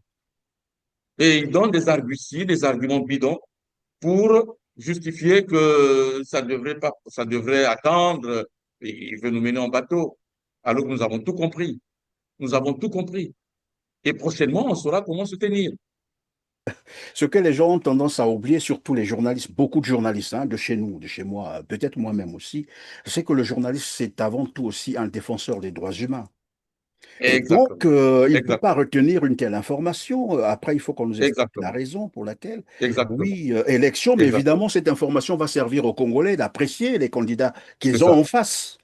Et il donne des arguties, des arguments bidons pour justifier que ça devrait pas, ça devrait attendre. Et il veut nous mener en bateau. Alors que nous avons tout compris. Nous avons tout compris. Et prochainement, on saura comment se tenir. Ce que les gens ont tendance à oublier, surtout les journalistes, beaucoup de journalistes, hein, de chez nous, de chez moi, peut-être moi-même aussi, c'est que le journaliste, c'est avant tout aussi un défenseur des droits humains. Et donc, Exactement. il ne peut pas Exactement. retenir une telle information. Après, il faut qu'on nous explique la Exactement. raison pour laquelle. Exactement. Oui, élection, mais Exactement. évidemment, cette information va servir aux Congolais d'apprécier les candidats C'est qu'ils ont ça. en face.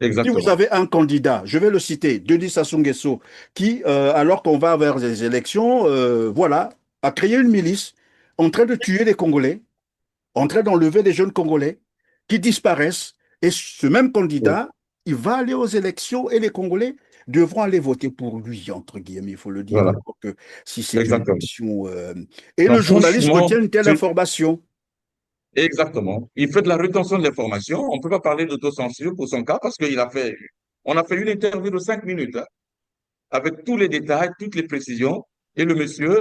Si vous Exactement. avez un candidat, je vais le citer, Denis Sassou Nguesso, qui, alors qu'on va vers les élections, voilà, a créé une milice en train de tuer les Congolais, en train d'enlever les jeunes Congolais qui disparaissent. Et ce même Oui. candidat, il va aller aux élections et les Congolais devront aller voter pour lui, entre guillemets, il faut le dire, Voilà. alors que si c'est une Exactement. élection. Et Non, le journaliste franchement, retient une telle information. exactement. Il fait de la rétention de l'information. On ne peut pas parler d'autocensure pour son cas parce on a fait une interview de 5 minutes, hein, avec tous les détails, toutes les précisions. Et le monsieur,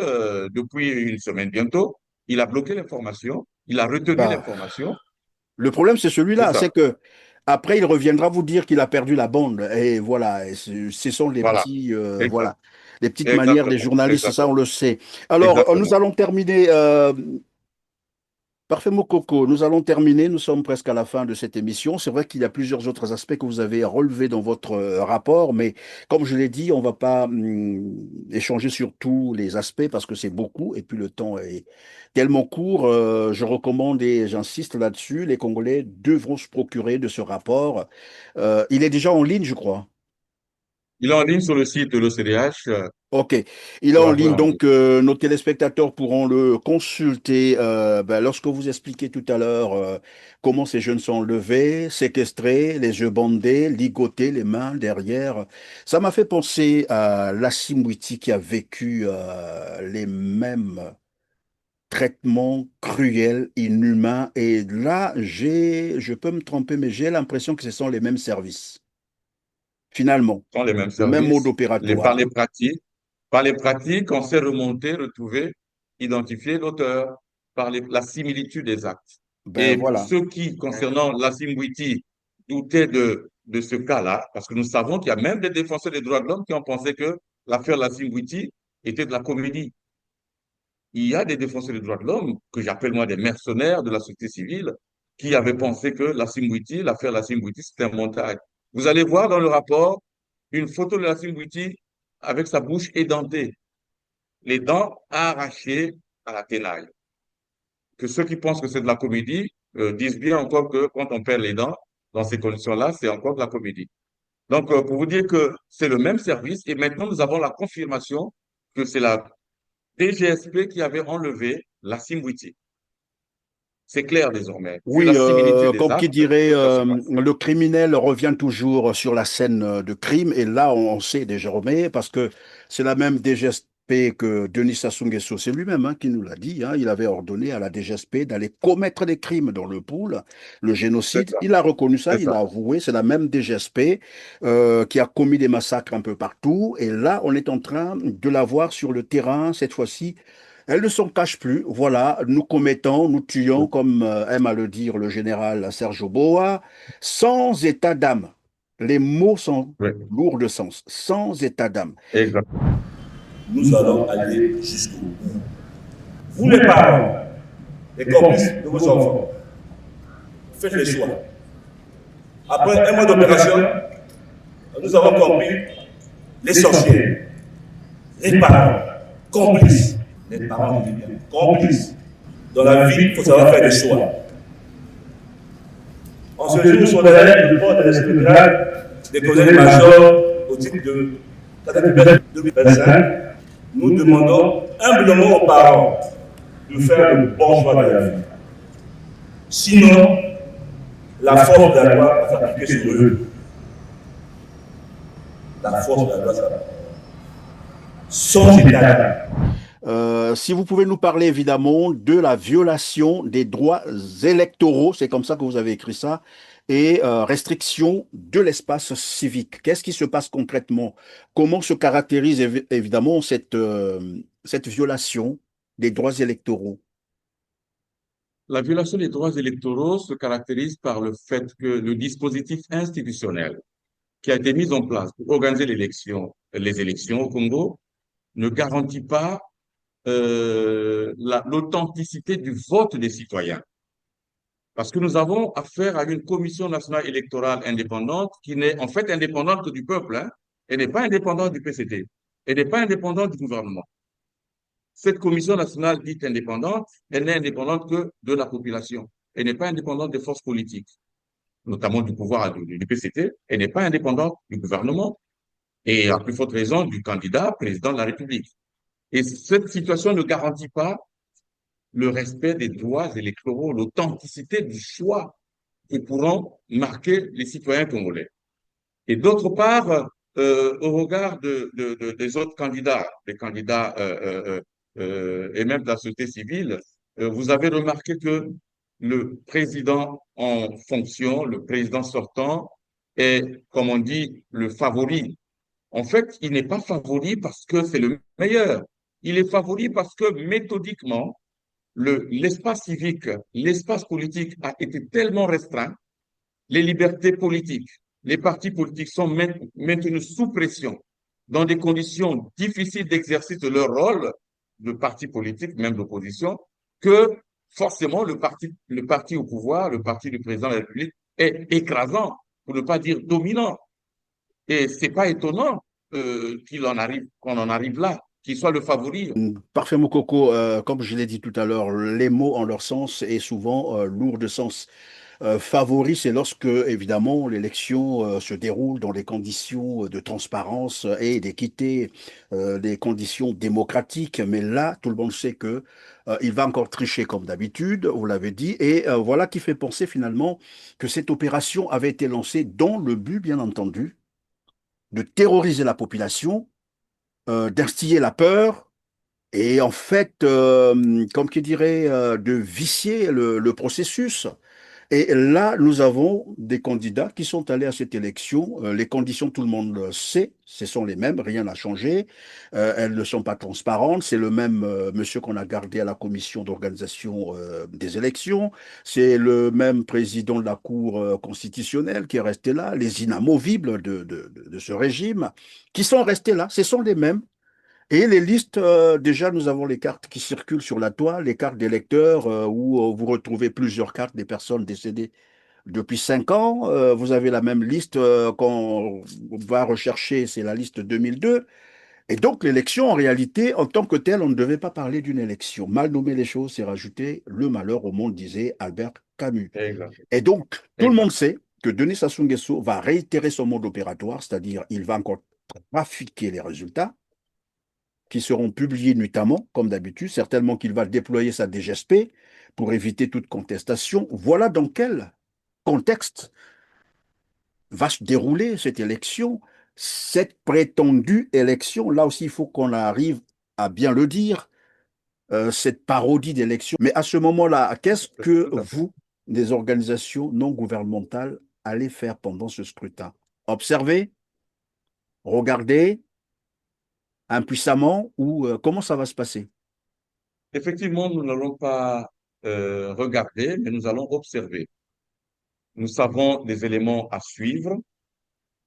depuis une semaine bientôt, il a bloqué l'information, il a retenu Bah, l'information. le problème, c'est C'est celui-là, c'est ça. que après, il reviendra vous dire qu'il a perdu la bande. Et voilà, et ce sont les Voilà. petits, Exact. voilà, les petites manières des Exactement. journalistes, ça, on Exactement. le sait. Alors, nous Exactement. allons terminer. Parfait, Mokoko. Nous allons terminer. Nous sommes presque à la fin de cette émission. C'est vrai qu'il y a plusieurs autres aspects que vous avez relevés dans votre rapport, mais comme je l'ai dit, on ne va pas échanger sur tous les aspects parce que c'est beaucoup et puis le temps est tellement court. Je recommande et j'insiste là-dessus, les Congolais devront se procurer de ce rapport. Il est déjà en ligne, je crois. Il est en ligne sur le site de l'OCDH. Ok, il est Pour en avoir ligne, un peu. donc nos téléspectateurs pourront le consulter. Lorsque vous expliquez tout à l'heure comment ces jeunes sont levés, séquestrés, les yeux bandés, ligotés, les mains derrière, ça m'a fait penser à Lassim Witi qui a vécu les mêmes traitements cruels, inhumains. Et là, je peux me tromper, mais j'ai l'impression que ce sont les mêmes services, finalement, Ce sont les mêmes le même mode services. opératoire. Par les pratiques, on sait remonter, retrouver, identifier l'auteur par la similitude des actes. Ben Et pour voilà. ceux qui, concernant Lassim Witi, doutaient de ce cas-là, parce que nous savons qu'il y a même des défenseurs des droits de l'homme qui ont pensé que l'affaire Lassim Witi était de la comédie. Il y a des défenseurs des droits de l'homme, que j'appelle moi des mercenaires de la société civile, qui avait pensé que l'affaire Lassim Bouti, c'était un montage. Vous allez voir dans le rapport une photo de Lassim Bouti avec sa bouche édentée, les dents arrachées à la tenaille. Que ceux qui pensent que c'est de la comédie disent bien encore que quand on perd les dents, dans ces conditions-là, c'est encore de la comédie. Donc, pour vous dire que c'est le même service, et maintenant nous avons la confirmation que c'est la DGSP qui avait enlevé la Simbouti. C'est clair désormais. Vu la Oui, civilité des comme qui actes, dirait, ça se passe. le criminel revient toujours sur la scène de crime, et là, on sait désormais, parce que c'est la même DGSP que Denis Sassou Nguesso, c'est lui-même qui nous l'a dit, il avait ordonné à la DGSP d'aller commettre des crimes dans le pool, le C'est génocide, ça, il a reconnu ça, c'est il ça. a avoué, c'est la même DGSP qui a commis des massacres un peu partout, et là, on est en train de la voir sur le terrain, cette fois-ci, elle ne s'en cache plus. Voilà, nous commettons, nous tuons, comme aime à le dire le général Sergio Boa, sans état d'âme. Les mots sont Oui, lourds de sens, sans état d'âme. exact. Nous allons aller jusqu'au bout. Vous les parents, les complices de vos enfants, faites les choix. Après un mois d'opération, nous avons compris les sorciers, les parents, complices. Les parents, complices. Dans la vie, il faut savoir faire des choix. En ce jour, sur les lettres du port de l'esprit des colonels majors au titre de 2025, nous demandons humblement aux parents de faire le bon choix de la vie. Sinon, la force de la loi va s'appliquer sur eux. La force de la loi s'applique. Sans état. Si vous pouvez nous parler évidemment de la violation des droits électoraux, c'est comme ça que vous avez écrit ça, et restriction de l'espace civique. Qu'est-ce qui se passe concrètement? Comment se caractérise évidemment cette violation des droits électoraux? La violation des droits électoraux se caractérise par le fait que le dispositif institutionnel qui a été mis en place pour organiser les élections au Congo ne garantit pas l'authenticité du vote des citoyens. Parce que nous avons affaire à une commission nationale électorale indépendante qui n'est en fait indépendante que du peuple. Elle n'est pas indépendante du PCT. Elle n'est pas indépendante du gouvernement. Cette commission nationale dite indépendante, elle n'est indépendante que de la population. Elle n'est pas indépendante des forces politiques, notamment du pouvoir du PCT. Elle n'est pas indépendante du gouvernement et à plus forte raison du candidat président de la République. Et cette situation ne garantit pas le respect des droits électoraux, l'authenticité du choix que pourront marquer les citoyens congolais. Et d'autre part, au regard des autres candidats, des candidats et même de la société civile, vous avez remarqué que le président en fonction, le président sortant, est, comme on dit, le favori. En fait, il n'est pas favori parce que c'est le meilleur. Il est favori parce que méthodiquement, l'espace civique, l'espace politique a été tellement restreint, les libertés politiques, les partis politiques sont maintenus sous pression, dans des conditions difficiles d'exercice de leur rôle de parti politique, même d'opposition, que forcément le parti au pouvoir, le parti du président de la République est écrasant, pour ne pas dire dominant. Et c'est pas étonnant qu'on en arrive là, qu'il soit le favori. Parfait Mokoko, comme je l'ai dit tout à l'heure, les mots en leur sens est souvent lourd de sens. Favori, c'est lorsque, évidemment, l'élection se déroule dans des conditions de transparence et d'équité, des conditions démocratiques. Mais là, tout le monde sait que il va encore tricher comme d'habitude, vous l'avez dit. Et voilà qui fait penser finalement que cette opération avait été lancée dans le but, bien entendu, de terroriser la population, d'instiller la peur. Et en fait, comme qui dirait, de vicier le processus. Et là, nous avons des candidats qui sont allés à cette élection. Les conditions, tout le monde le sait, ce sont les mêmes, rien n'a changé. Elles ne sont pas transparentes. C'est le même monsieur qu'on a gardé à la commission d'organisation des élections. C'est le même président de la Cour constitutionnelle qui est resté là, les inamovibles de ce régime, qui sont restés là. Ce sont les mêmes. Et les listes, déjà, nous avons les cartes qui circulent sur la toile, les cartes d'électeurs, où vous retrouvez plusieurs cartes des personnes décédées depuis 5 ans. Vous avez la même liste qu'on va rechercher, c'est la liste 2002. Et donc, l'élection, en réalité, en tant que telle, on ne devait pas parler d'une élection. Mal nommer les choses, c'est rajouter le malheur au monde, disait Albert Camus. Exact. Et donc, tout le monde Exact. sait que Denis Sassou Nguesso va réitérer son mode opératoire, c'est-à-dire il va encore trafiquer les résultats qui seront publiés nuitamment, comme d'habitude. Certainement qu'il va déployer sa DGSP pour éviter toute contestation. Voilà dans quel contexte va se dérouler cette élection, cette prétendue élection. Là aussi, il faut qu'on arrive à bien le dire, cette parodie d'élection. Mais à ce moment-là, qu'est-ce que Tout à fait. vous, des organisations non gouvernementales, allez faire pendant ce scrutin? Observer, regarder impuissamment ou comment ça va se passer? Effectivement, nous n'allons pas regarder, mais nous allons observer. Nous savons des éléments à suivre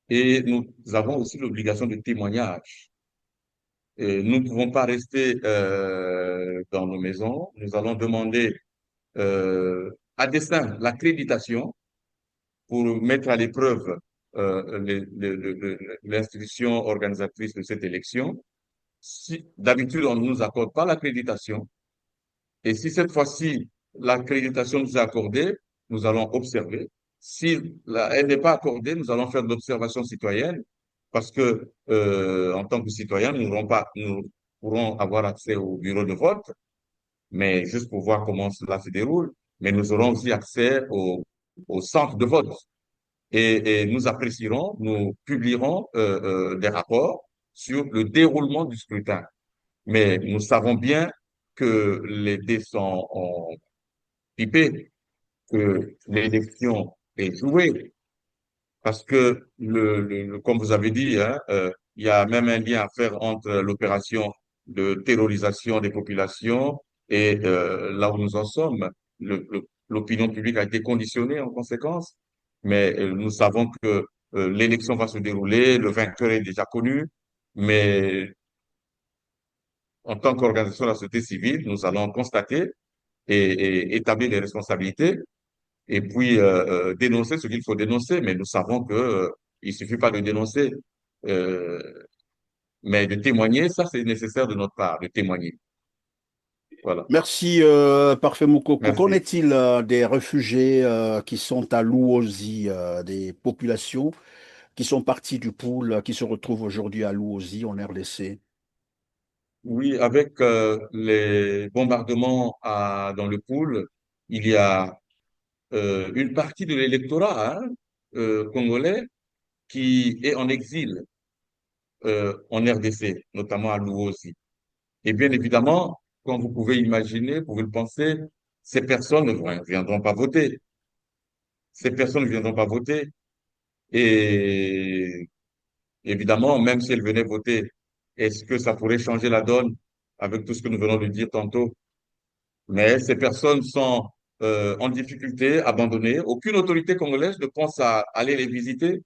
et nous avons aussi l'obligation de témoignage. Et nous ne pouvons pas rester dans nos maisons. Nous allons demander à dessein l'accréditation pour mettre à l'épreuve l'institution organisatrice de cette élection. Si d'habitude on ne nous accorde pas l'accréditation, et si cette fois-ci l'accréditation nous est accordée, nous allons observer. Si elle n'est pas accordée, nous allons faire de l'observation citoyenne parce que en tant que citoyens, nous pourrons avoir accès au bureau de vote, mais juste pour voir comment cela se déroule. Mais nous aurons aussi accès au centre de vote et nous apprécierons, nous publierons des rapports sur le déroulement du scrutin. Mais nous savons bien que les dés sont pipés, que l'élection est jouée, parce que, comme vous avez dit, hein, il y a même un lien à faire entre l'opération de terrorisation des populations et là où nous en sommes. L'opinion publique a été conditionnée en conséquence, mais nous savons que l'élection va se dérouler, le vainqueur est déjà connu, mais en tant qu'organisation de la société civile, nous allons constater et établir des responsabilités et puis dénoncer ce qu'il faut dénoncer. Mais nous savons que il suffit pas de dénoncer, euh, mais de témoigner, ça c'est nécessaire de notre part, de témoigner. Voilà. Merci, Parfait Moukoko. Qu'en Merci. est-il des réfugiés qui sont à Louosi, des populations qui sont parties du pôle, qui se retrouvent aujourd'hui à Louosi, en RDC? Oui, avec les bombardements dans le pôle, il y a une partie de l'électorat hein, congolais qui est en exil en RDC, notamment à Louosi. Et bien évidemment, comme vous pouvez imaginer, vous pouvez le penser, ces personnes ne viendront pas voter. Ces personnes ne viendront pas voter. Et évidemment, même si elles venaient voter, est-ce que ça pourrait changer la donne avec tout ce que nous venons de dire tantôt? Mais ces personnes sont en difficulté, abandonnées. Aucune autorité congolaise ne pense à aller les visiter.